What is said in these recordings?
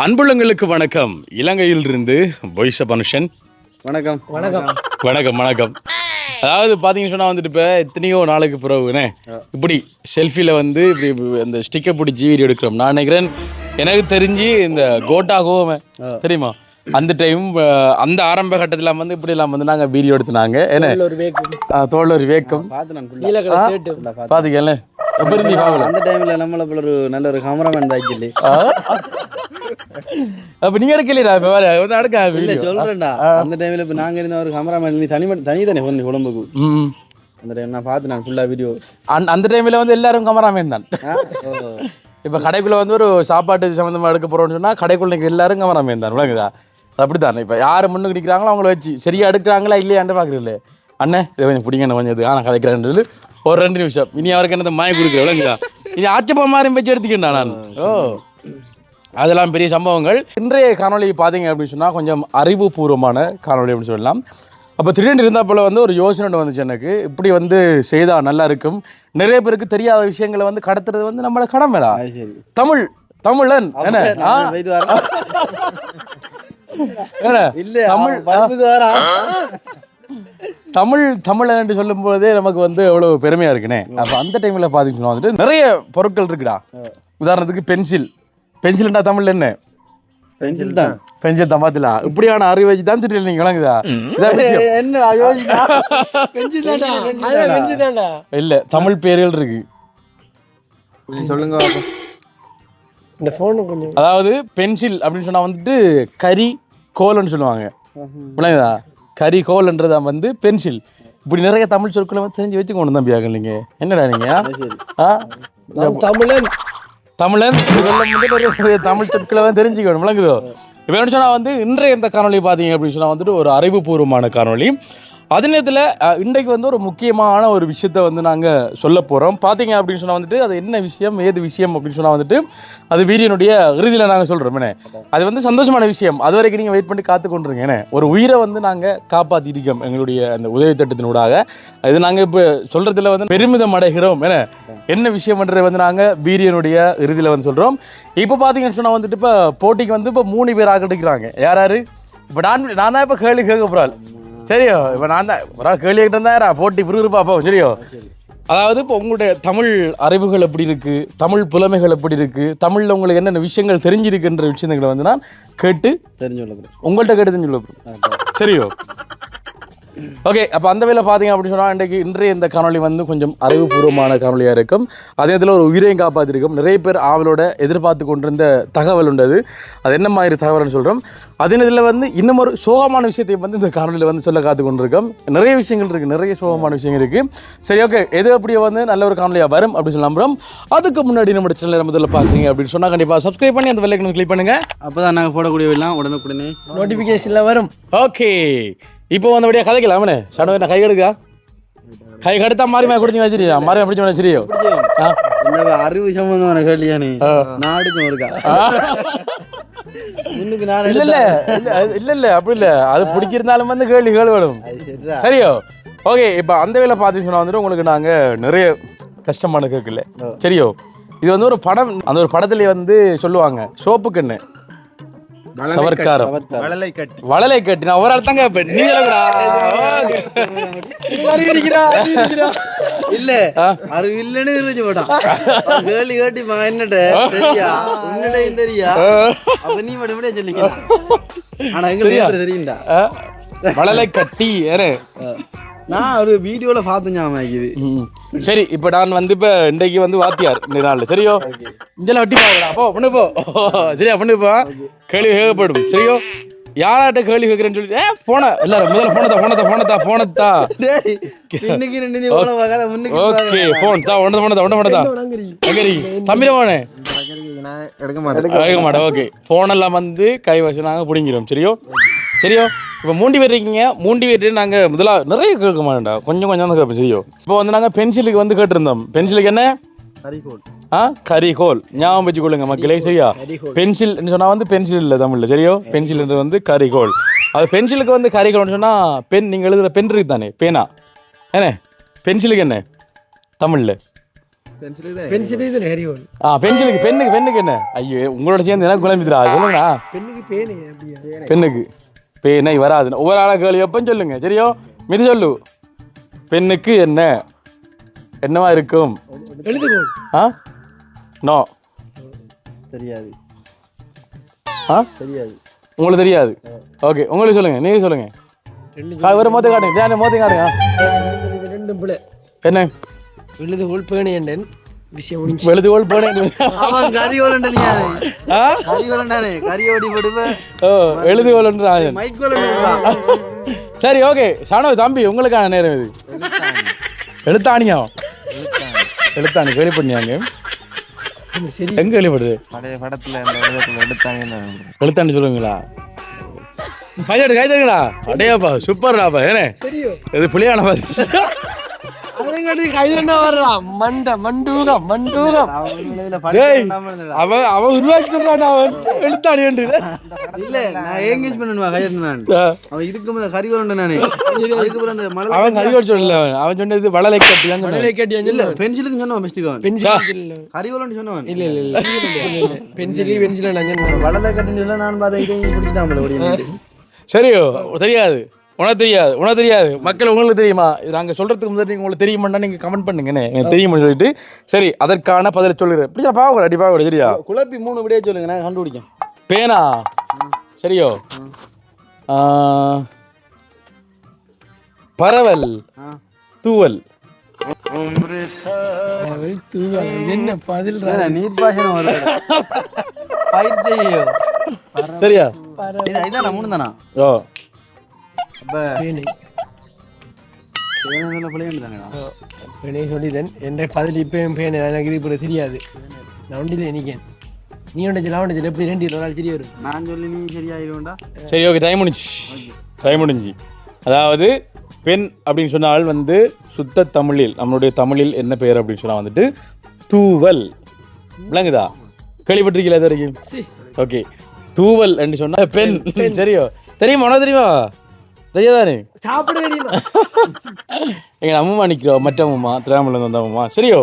அன்புள்ளங்களுக்கு வணக்கம். இலங்கையிலிருந்து பொய்ஷ பனுஷன். வணக்கம் வணக்கம் வணக்கம் வணக்கம். அதாவது பார்த்தீங்கன்னு சொன்னால் வந்துட்டு இப்போ எத்தனையோ நாளுக்கு பிறகுண்ணே இப்படி செல்ஃபியில் வந்து இப்படி அந்த ஸ்டிக்கை பிடிச்சி வீடியோ எடுக்கிறோம். நான் நினைக்கிறேன் எனக்கு தெரிஞ்சு இந்த கோட்டா கோவமே தெரியுமா, அந்த டைம் அந்த ஆரம்ப கட்டத்தில் வந்து இப்படி எல்லாம் வந்து நாங்கள் வீடியோ எடுத்துனாங்க. ஏன்னா தோல் ஒரு வேக்கம் பார்த்துக்கல எப்படி இருந்தீங்க அந்த டைம்ல நம்மள போல ஒரு நல்ல ஒரு கேமராமேன் தாக்கி அப்ப நீங்க எடுக்கலையா? இப்ப எடுக்க இல்ல சொல்றேன்டா. அந்த டைம்ல இப்ப நாங்க இருந்த ஒரு கேமராமேன் நீ தனி தானே போன உடம்புக்கு. அந்த டைம் நான் பார்த்து நான் ஃபுல்லா வீடியோ. அந்த டைம்ல வந்து எல்லாரும் கேமராமேன் தான். இப்ப கடைக்குள்ள வந்து ஒரு சாப்பாட்டு சம்பந்தமா எடுக்க போறோம்னு சொன்னா கடைக்குள்ள எல்லாரும் கேமராமேன் தான். விளங்குதா? அப்படித்தானே. இப்ப யாரு முன்னுக்கு நிக்கிறாங்களோ அவங்கள வச்சு சரியா எடுக்கிறாங்களா இல்லையான்னு பாக்குறீங்களே. அண்ணே இதை கொஞ்சம் பிடிங்க கொஞ்சம் இது நான் கதைக்கிறேன் ஒரு 2 நிமிஷம். இனி அவருக்கு என்ன மாய கொடுக்குறேன். விளங்குதா? இனி ஆச்சப்பா மாதிரி வச்சு எடுத்துக்கிட்டா நான். அதெல்லாம் பெரிய சம்பவங்கள். இன்றைய காணொலி பார்த்தீங்க அப்படின்னு சொன்னால் கொஞ்சம் அறிவுபூர்வமான காணொலி அப்படின்னு சொல்லலாம். அப்போ திடீர்னு இருந்தால் போல் வந்து ஒரு யோசனை வந்துச்சு எனக்கு. இப்படி வந்து செய்தால் நல்லா இருக்கும். நிறைய பேருக்கு தெரியாத விஷயங்களை வந்து கடத்துறது வந்து நம்மளோட கடமைடா. தமிழன் தமிழன் என்று சொல்லும் போதே நமக்கு வந்து எவ்வளவு பெருமையா இருக்குனே. அப்போ அந்த டைம்ல பார்த்தீங்கன்னா வந்துட்டு நிறைய பொருட்கள் இருக்குடா. உதாரணத்துக்கு பென்சில்டா தமிழ்ல என்ன? பென்சில் தான் பாத்தீங்களா? இப்படியான அறிவு வச்சு தான் திடீர்னு நீங்க விளங்குதா? இல்ல தமிழ் பேர்கள் இருக்கு. சொல்லுங்க. இந்த போன் கொஞ்சம், அதாவது பென்சில் அப்படின்னு சொன்னா வந்துட்டு கரி கோல்னு சொல்லுவாங்க. விளங்குதா? கரி கோல்ன்றதா வந்து பென்சில். இப்படி நிறைய தமிழ் சொற்களை வந்து தெரிஞ்சு வச்சுக்கணும் தம்பியாக. இல்லைங்க என்னடா நீங்க தமிழன் தமிழ் சொற்களை வந்து தெரிஞ்சுக்கணும். விளங்குதோ? இப்போ என்ன சொன்னால் வந்து இன்றைய இந்த காணொலி பார்த்தீங்க அப்படின்னு சொன்னால் வந்துட்டு ஒரு அறிவுபூர்வமான காணொலி. அதே நேரத்தில் இன்றைக்கு வந்து ஒரு முக்கியமான ஒரு விஷயத்த வந்து நாங்கள் சொல்ல போகிறோம். பார்த்தீங்க அப்படின்னு சொன்னால் வந்துட்டு அது என்ன விஷயம் ஏது விஷயம் அப்படின்னு சொன்னால் வந்துட்டு அது வீடியோனுடைய இறுதியில் நாங்கள் சொல்கிறோம். என்ன அது வந்து சந்தோஷமான விஷயம். அது வரைக்கும் நீங்கள் வெயிட் பண்ணி காத்து கொண்டுருங்க. ஏன்னா ஒரு உயிரை வந்து நாங்கள் காப்பாற்றிருக்கோம் எங்களுடைய அந்த உதவி திட்டத்தினூடாக. இது நாங்கள் இப்போ சொல்கிறதுல வந்து பெருமிதம் அடைகிறோம். என்ன விஷயம்ன்றது வந்து நாங்கள் வீடியோனுடைய இறுதியில் வந்து சொல்கிறோம். இப்போ பார்த்தீங்கன்னு சொன்னால் வந்துட்டு இப்போ போட்டிக்கு வந்து இப்போ 3 பேர் ஆக்கிட்டுக்கிறாங்க. யார்? இப்போ நான் தான் இப்போ கேள்வி கேட்க போகிறாள். சரியோ? இப்போ நான் தான் ஒரு ஆள் கேள்வி கேட்டு இருந்தாரா போட்டி விறுவிறுப்பா பார்ப்போம். சரியோ? அதாவது இப்போ உங்களுடைய தமிழ் அறிவுகள் எப்படி இருக்குது, தமிழ் புலமைகள் எப்படி இருக்குது, தமிழில் உங்களுக்கு என்னென்ன விஷயங்கள் தெரிஞ்சிருக்குன்ற விஷயங்களை வந்து நான் கேட்டு தெரிஞ்சு உங்கள்கிட்ட கேட்டு தெரிஞ்சு கொள்ள. சரியோ? ஓகே. அப்போ அந்த வேலை பார்த்தீங்க அப்படின்னு சொன்னால் இன்றைய இந்த காணொலி வந்து கொஞ்சம் அறிவுபூர்வமான காணொலியாக இருக்கும். அதே இதில் ஒரு உயிரையும் காப்பாற்றிருக்கும். நிறைய பேர் ஆவலோட எதிர்பார்த்து கொண்டிருந்த தகவல் உண்டது. அது என்ன மாதிரி தகவல்னு சொல்கிறோம். அதே இதில் வந்து இன்னும் ஒரு சோகமான விஷயத்தையும் வந்து இந்த காணொலியில் வந்து சொல்ல காத்து கொண்டிருக்கோம். நிறைய விஷயங்கள் இருக்குது, நிறைய சோகமான விஷயங்கள் இருக்குது. சரி, ஓகே. எது அப்படியே வந்து நல்ல ஒரு காணொலியாக வரும் அப்படின்னு சொல்லி நம்புகிறோம். அதுக்கு முன்னாடி நம்ம சேனலில் முதல்ல பார்த்தீங்க அப்படின்னு சொன்னால் கண்டிப்பாக சப்ஸ்கிரைப் பண்ணி அந்த பெல் ஐகானை கிளிக் பண்ணுங்கள். அப்போ தான் நாங்கள் போடக்கூடிய எல்லாம் உடனுக்குடனே நோட்டிஃபிகேஷனில் வரும். ஓகே. இப்போ வந்தபடியாக கதைக்கலாம். அவனே சடவை நான் கை கெடுக்கா கை கடுத்தா மாறி கொடுத்தீங்க வச்சிருக்கா மாறி பிடிச்ச சரியோ? அறிவு சம்பந்தமான கேள்வியா நீ நாடுக்கும் இருக்கா? இல்ல அப்படி இல்ல. அது பிடிச்சிருந்தாலும் வந்து கேள்வி வரும். சரியோ? ஓகே. இப்போ அந்த வேலை பார்த்து சொன்னா வந்துட்டு உங்களுக்கு நாங்க நிறைய கஷ்டமான கேட்கல. சரியோ? இது வந்து ஒரு படம். அந்த ஒரு படத்துல வந்து சொல்லுவாங்க சோப்புக்குன்னு சவர்க்காரம் வளலை கட்டி. நான் ஒரு அர்த்தங்க இல்ல அறிவு இல்லன்னு தெரிஞ்சு போட்டான். கேள்வி கேட்டி என்னட்ட தெரியா உன்னிடையும் தெரியா அப்ப நீ மட்டும் சொல்லிக்க. ஆனா எங்களுக்கு தெரியுண்டா வளலை கட்டி. நான் ஒரு வீடியோல பார்த்து ஞாபகம். சரி, இப்போ நான் வந்து இப்போ இன்றைக்கு வந்து வாத்தியார் இந்த நாள். சரியோ? இஞ்செல்லாம் வட்டி பாக்கலாம். அப்போ பண்ணு போ. சரியா? பண்ணு போ. கேள்வி கேட்கப்படும். சரியோ? யார்கிட்ட கேள்வி கேட்குறேன்னு சொல்லி போன எல்லாரும் முதல்ல போனதா ஓகே. போன் தான் ஒன்றதா தம்பிரவானே எடுக்க மாட்டேன். ஓகே. போனெல்லாம் வந்து கைவசம் நாங்கள் பிடிங்கிறோம். சரியோ? இப்போ 3 பேர் இருக்கீங்க. 3 பேர் நாங்கள் முதல்ல நிறைய கேட்க மாட்டோம்டா, கொஞ்சம் தான் கேட்போம். சரியோ? இப்போ வந்து நாங்கள் பென்சிலுக்கு வந்து கேட்டிருந்தோம். பென்சிலுக்கு என்ன? கரிகோல். ஞாபகம் வச்சு கொள்ளுங்க மக்களே. சரியா? பென்சில் சொன்னா வந்து பென்சில் இல்லை தமிழ்ல. சரியோ? பென்சில் வந்து கரிகோல். அது பென்சிலுக்கு வந்து கரிகோல்னு சொன்னா பென். நீங்க எழுதுற பென் இருக்கு தானே, பேனா. என்ன பென்சிலுக்கு என்ன தமிழ்ல? பென்சில் இது ஹரியோல் பென்சிலுக்கு பெண்ணுக்கு என்ன ஐயோ உங்களோட சேர்ந்து எனக்கு குழம்பிதுரா சொல்லுங்கண்ணா. பெண்ணுக்கு பேனு அப்படியா பெண்ணுக்கு பேனை வராது. ஒவ்வொரு ஆளா கேள்வி எப்பன்னு சொல்லுங்க சரியோ. மிதி சொல்லு. பெண்ணுக்கு என்னவா இருக்கும்? எழுதுகோள். நோ தெரியாது. தெரியாது. உங்களுக்கு தெரியாது. ஓகே உங்களுக்கு சொல்லுங்க. நீங்க சொல்லுங்க. ஒரு மொத்த காட்டுங்க. மொத்த காட்டுங்க. ரெண்டும் பிள்ளை. என்ன எழுதுகோள் பேணி என்றேன் விஷயம் முடிஞ்சு. எழுதுகோள் பேணி எழுதுகோள். சரி ஓகே சாணோ தம்பி உங்களுக்கான நேரம் இது. எழுத்தாணியா? எழுத்தாணி கேள்விப்பட்டியாங்க? எங்க கேள்விப்படுது? எழுத்தாணி சொல்லுங்களா? கைதடுங்களா? அடையாப்பா சூப்பர்டாப்பா. ஏனே இது புலியான பாத்து அவன் உருவாக்கி சொல்றான். அவன் எழுத்தாணி என்று இல்ல நான் எங்கேஜ் பண்ணுவா கையெழுத்து நான் அவன் இதுக்கு கறிகோல் நானே அவன் கறிகோல் சொல்லல. அவன் சொன்னது வளலை கட்டி இல்ல பென்சிலுக்கு சொன்னவன் மிஸ்டேக் கறிகோல் சொன்னவன் இல்ல இல்ல இல்ல பென்சில் வளலை கட்டின்னு சொல்ல நான் பார்த்தேன் இதை பிடிச்சிட்டான். சரியோ தெரியாது. உனக்கு தெரியாது மக்கள் உங்களுக்கு தெரியுமா? இது நாங்கள் சொல்கிறதுக்கு முன்னாடி உங்களுக்கு தெரியுமாண்டா நீங்கள் கமெண்ட் பண்ணுங்கண்ணே. எனக்கு தெரியுமான்னு சொல்லிட்டு சரி அதற்கான பதிலை சொல்லுறேன். இப்படி பாவக்கூடாது அடி பாவக்கூடாது சரியா? குழப்பி 3 விடையே சொல்லுங்க நான் கண்டுபிடிக்கேன். பேனா சரியோ. பரவல் தூவல். என்ன பதில் நீர் பாசனம் சரியா? இதான் 3 தானா? ஓ சொல்லிதன் என்ற பதில் இப்பயும் பேன எனக்கு இது இப்படி தெரியாது. நான் ஒன்றில் நினைக்கேன். நீ ஒன்று லாவண்டத்தில் எப்படி 2 தெரிய வரும். நான் சொல்லி நீ சரியாயிருவேண்டா. சரி ஓகே டைம் முடிஞ்சு. அதாவது பெண் அப்படின்னு சொன்னால் வந்து சுத்த தமிழில் நம்மளுடைய தமிழில் என்ன பெயர் அப்படின்னு சொன்னால் வந்துட்டு தூவல். விளங்குதா? கேள்விப்பட்டிருக்கீங்களா இது வரைக்கும்? ஓகே தூவல் என்று சொன்னா பெண். சரியோ தெரியுமா? உனக்கு தெரியுமா? தெரியாதானே? சாப்பிட தெரியுமா? எங்க அம்மா நிற்கிறோம் மற்ற அம்மா திராமல வந்த அம்மா. சரியோ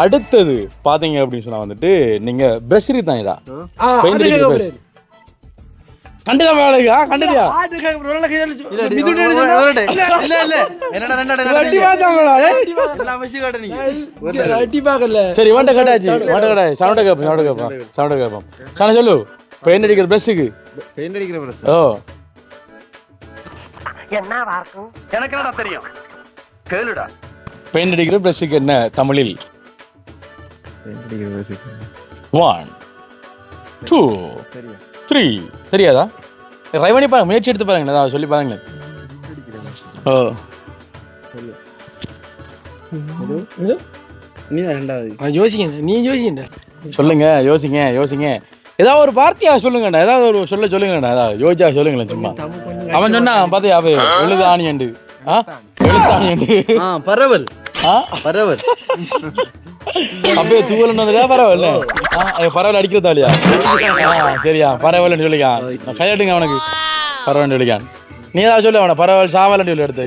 அடுத்தது பாத்தீங்க அப்படின்னு சொன்னா வந்துட்டு நீங்க பிரஷ் தாங்கடா. கண்டுதான் கண்டுதியா? சரி வாண்ட கட்டாச்சு சவுண்ட கேப்போம். சாண சொல்லு பெயிண்ட் அடிக்கிற பிரஷுக்கு. ஓ எனக்கு என்னடா தெரியும் கேளுடா. பெயிண்ட் அடிக்கிற பிரஷுக்கு என்ன தமிழில்? 1 2 3 தெரியாதா? ட்ரை பண்ணி பாருங்க. முயற்சி எடுத்து பாருங்க. ஏதாவது சொல்லி பாருங்க. ஓ நீ ரெண்டாவது யோசிங்க சொல்லுங்க. யோசிங்க ஏதாவது ஒரு வார்த்தையா சொல்லுங்கண்ணா. ஏதாவது ஒரு சொல்லுங்கண்ணா. ஏதாவது யோசிச்சா சொல்லுங்களேன் சும்மா. அவன் சொன்னா பாத்தியா எழுது ஆணியண்டு எழுத்தாணியண்டு பரவல் அப்படியே தூவல் பரவாயில்ல. பரவாயில்ல அடிக்கிறதாலியா? சரியா பரவாயில்லன்னு சொல்லிக்கான். கையாட்டுங்க அவனுக்கு பரவாயில்ல சொல்லிக்கான். நீ ஏதாவது சொல்லு அவனை பரவாயில்ல சாவலன்னு சொல்லி எடுத்து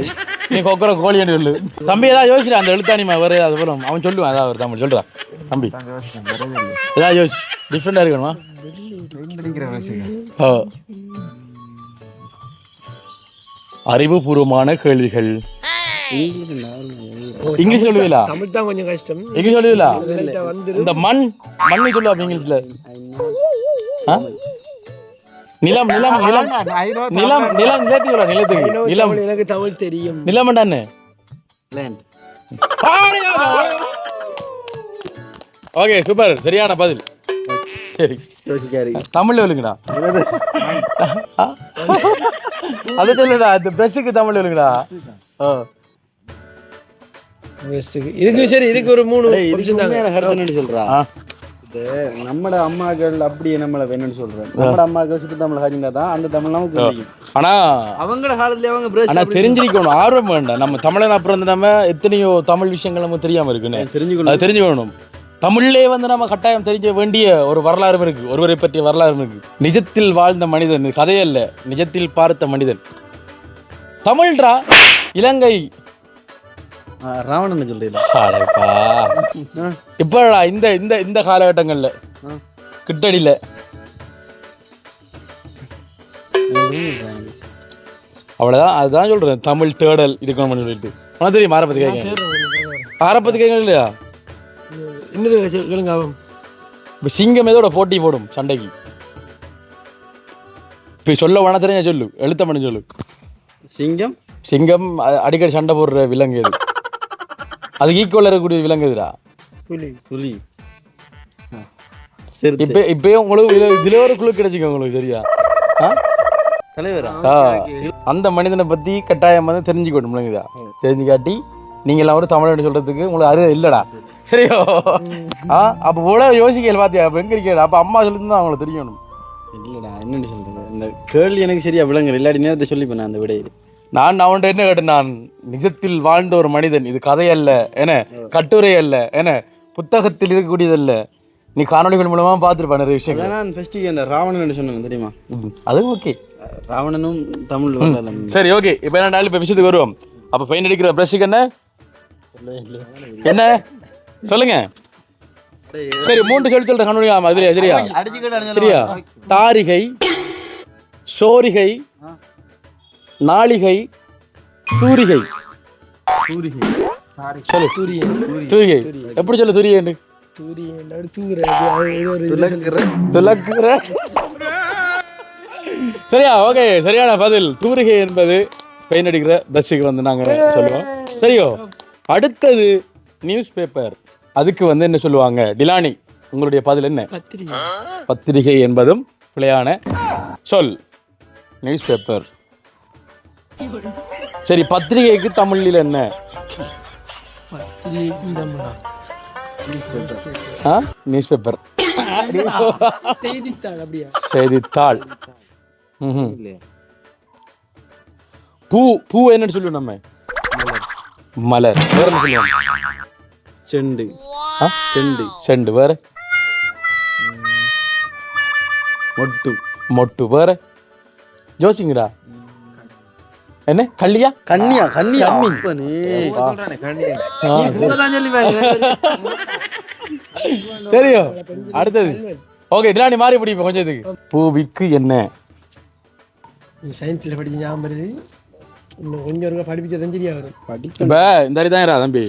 நீ கொக்கர கோழின்னு சொல்லு. தம்பி ஏதாவது யோசிச்சு அந்த எழுத்தாணிமா வேறு ஏதாவது போலும் அவன் சொல்லுவான். ஏதாவது ஒரு தமிழ் சொல்றான் தம்பி. ஏதாவது யோசி டிஃப்ரெண்டா இருக்கணுமா? ஓ அறிவுபூர்வமான கேள்விகள். இங்கிலீஷ் சொல்லுவீங்களா? தமிழ் தான் கொஞ்சம் கஷ்டம். இங்கிலீஷ் சொல்லுவீங்களா? இந்த மண்ணை சொல்லு அப்படி இங்கிலீஷ்ல. நிலம் நிலத்துக்கு நிலம். எனக்கு தமிழ் தெரியும். நிலம் என்னன்னு? ஓகே சூப்பர் சரியான பதில். சரி தமிழ்ல சொல்லுங்கடா. அது சொல்லுடா. இந்த பிரஷுக்கு தமிழ்ல சொல்லுங்கடா. இதுக்கு சரி இதுக்கு ஒரு 3 சொல்றா. நம்மட அம்மாக்கள் அப்படியே நம்மள வேணும்னு சொல்றேன். நம்மட அம்மாக்கள் சுத்த தமிழ் காய்ச்சிருந்தா தான் அந்த தமிழ் நமக்கு தெரியும். ஆனா அவங்களோட காலத்துல அவங்க ஆனா தெரிஞ்சிருக்கணும். ஆர்வம் வேண்டாம். நம்ம தமிழன் அப்புறம் வந்து நம்ம எத்தனையோ தமிழ் விஷயங்கள் நமக்கு தெரியாம இருக்குன்னு தெரிஞ்சுக்கணும். தமிழ்லே வந்து நம்ம கட்டாயம் தெரிஞ்ச வேண்டிய ஒரு வரலாறு இருக்கு. ஒருவரை பற்றிய வரலாறு இருக்கு. நிஜத்தில் வாழ்ந்த மனிதன், கதையல்ல, நிஜத்தில் பார்த்த மனிதன். தமிழ்ரா இலங்கை ராவணன் சொல்றீங்களா? அடப்பா. இப்படா இந்த இந்த இந்த காலகட்டங்கள்ல கிட்டடியில அவ்வளவுதான். அதுதான் சொல்றேன், தமிழ் தேடல் இருக்கணும்னு சொல்லிட்டு. உனக்கு தெரியும் ஆரப்பத்தி கேட்க ஆரப்பத்தி கேட்க இல்லையா? இன்னொரு கேளுங்க. இப்போ சிங்கம் எதோட போட்டி போடும் சண்டைக்கு? இப்போ சொல்ல வேணா தெரிஞ்ச சொல்லு, எழுத்த பண்ணி சொல்லு. சிங்கம் சிங்கம் அடிக்கடி சண்டை போடுற விலங்கு எது? அதுக்கு ஈக்குவல் இருக்கக்கூடிய விலங்கு எதுடா? புலி. சரி, இப்பயும் உங்களுக்கு இதுல ஒரு குழு கிடைச்சிக்க உங்களுக்கு. சரியா? தலைவரா? அந்த மனிதனை பத்தி கட்டாயம் வந்து தெரிஞ்சுக்கணும் விளங்குதா? தெரிஞ்சு காட்டி நீங்க எல்லாம் ஒரு தமிழ் சொல்றதுக்கு உங்களுக்கு அது இல்லடா. சரியோ? அப்ப போல யோசிக்கல பாத்தியா? அப்ப எங்க இருக்கா? அப்ப அம்மா சொல்லிட்டு தான் அவங்களுக்கு தெரியணும். இல்லடா, என்னன்னு சொல்றது, இந்த கேள்வி எனக்கு சரியா விளங்குற இல்லாடி நேரத்தை சொல்லிப்பேன் நான் அந்த விடையை. நான் அவன்கிட்ட என்ன கேட்டேன், நான் நிஜத்தில் வாழ்ந்த ஒரு மனிதன், இது கதை அல்ல என்ன, கட்டுரை அல்ல என்ன, புத்தகத்தில் இருக்கக்கூடியதல்ல. நீ காணொலிகள் மூலமா பார்த்துருப்பா நிறைய விஷயங்கள். நான் ஃபர்ஸ்ட்டுக்கு அந்த ராவணன் சொன்னேன் தெரியுமா? அது ஓகே, ராவணனும் தமிழ். சரி ஓகே. இப்போ என்ன நாள் இப்போ விஷயத்துக்கு வருவோம். அப்போ பெயிண்ட் அடிக்கிற ப்ரஷ்ஷுக்கு என்ன என்ன சொல்லுங்க. சரி 3 சொல்லி சொல்றேன் காணொலி. ஆமா அதுலையா? சரியா? சரியா? தாரிகை, சோரிகை, நாளிகை, தூரிகை. சொல்லு. தூரிகை எப்படி சொல்லு? தூரியண்டு துலக்குற. சரியா? ஓகே, சரியான பதில். தூரிகை என்பது பெயிண்ட் அடிக்கிற பிரஷ்ஷுக்கு வந்து நாங்க சொல்லுவோம். சரியோ? அடுத்தது நியூஸ் பேப்பர். அதுக்கு வந்து என்ன சொல்லுவாங்க? டிலானி, உங்களுடைய பதில் என்ன? பத்திரிகை என்பதும் பிழையான சொல். News paper. சரி, பத்திரிகைக்கு தமிழில் என்ன? News paper. செய்தித்தாள். பூ. பூ என்னன்னு சொல்லுவோம் நம்ம? மலர். வேற என்ன சொல்லுவாங்க? செண்டு. செண்டு. செண்டு. வேற? மொட்டு. மொட்டு. வேற? ஜோசிங்கடா என்ன? கல்லியா? கன்னியா. கன்னியா. தெரியும். அடுத்தது ஓகே, டிலானி மாறி பிடிப்போம் கொஞ்சம். இதுக்கு பூவிக்கு என்ன? சயின்ஸ்ல படிச்ச ஞாபகம் வருது. இன்னும் கொஞ்சம் ஒரு படிப்பிச்ச தெரிஞ்சியா வரும். இப்ப இந்த மாதிரி தான் தம்பி.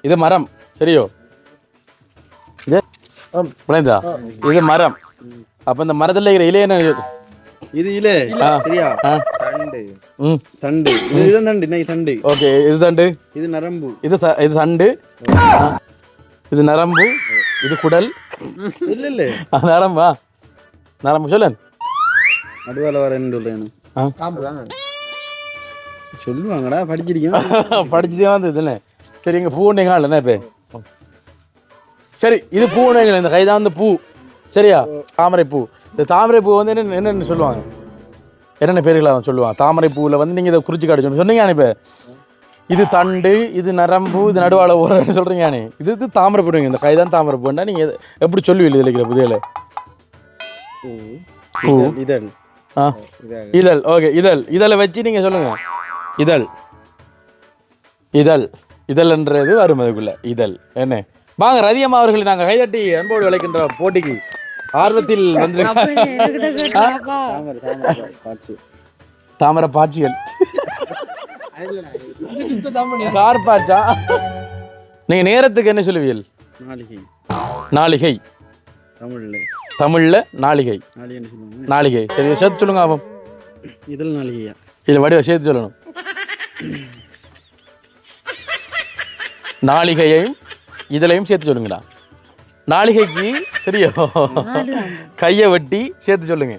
இது மரம். சரியோ? இது இது மரம். அப்ப இந்த மரத்துல இருக்கிற இலை என்ன? இது இல. சரியா? தண்டு. தண்டு. இதுதான் தண்டு. நை தண்டு. ஓகே, இது தண்டு. இது நரம்பு. இது தண்டு. இது நரம்பு. இது குடல். இல்ல இல்ல, நரம்பா? நரம்பு சொல்லு. நடுவால வர என்ன சொல்றேன்? சொல்லுவாங்கடா, படிச்சிருக்கேன். படிச்சுட்டே வந்து இதுல. சரி, இங்க பூண்டைங்க இல்லைன்னா இப்போ. சரி, இது பூண்டைங்க. இந்த கைதான் வந்து பூ. சரியா? தாமரை பூ. இந்த தாமரை பூ வந்து என்னென்னு சொல்லுவாங்க? என்னென்ன பேர்களை சொல்லுவாங்க தாமரை பூவில் வந்து? நீங்கள் இதை குறிச்சு காட்ட சொன்னீங்க. இப்போ இது தண்டு, இது நரம்பு, இது நடுவாள ஓரன்னு சொல்கிறீங்க. இது தாமரை பூடுவீங்க. இந்த கைதான் தாமரை பூண்டா நீங்கள் எப்படி சொல்லுவீங்க? இதில் இருக்கிற புதியல பூ. இதழ். இதழ். ஓகே, இதழ். இதழை வச்சு நீங்கள் சொல்லுங்கள். இதழ். இதழ். இதழ்ன்றது வரும் அதுக்குள்ள. இதழ் என்ன? வாங்க ரதியம்மா அவர்களை நாங்கள் கைதட்டி அன்போடு விளைக்கின்ற போட்டிக்கு ஆர்வத்தில் வந்து தாமரை பாட்சிகள். கார்பாட்சா. நீங்க நேரத்துக்கு என்ன சொல்லுவீர்கள்? நாளிகை. நாளிகை. தமிழ்ல நாளிகை. நாளிகை. சரி, சேர்த்து சொல்லுங்க. ஆகும் இதழ் நாளிகையா? இதில் வடிவ சேர்த்து சொல்லணும். நாளிகையையும் இதுலையும் சேர்த்து சொல்லுங்கடா. நாளிகைக்கு சரியோ? கையை வெட்டி சேர்த்து சொல்லுங்க.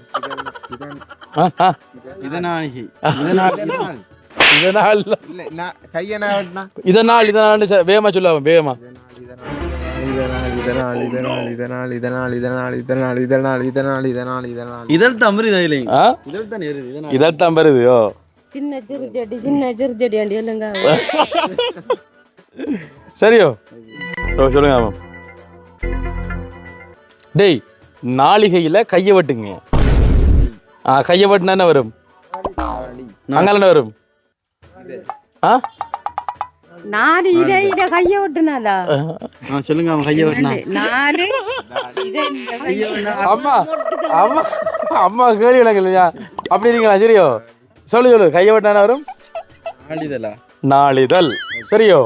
இதனால் வேகமா சொல்லுவாங்க. வேகமா. இதழ் தான் வருது. இதழ் தான் வருது. சரியோ? சொல்லுங்க. ஆமாம். டேய், நாளிகையில் கையை வெட்டுங்க. கையை வெட்டினா என்ன வரும்? அங்கால என்ன வரும்? நாலு இத கைய விட்டுனாலா சொல்லுங்க அவன் கையை வெட்டினா நாலு இத இந்த கைய அம்மா அம்மா அம்மா கேள்வி விளக்கு இல்லையா அப்படி இருக்கீங்களா சரியோ சொல்லு கையை விட்டான வரும் நாளிதழா நாளிதழ் சரியோ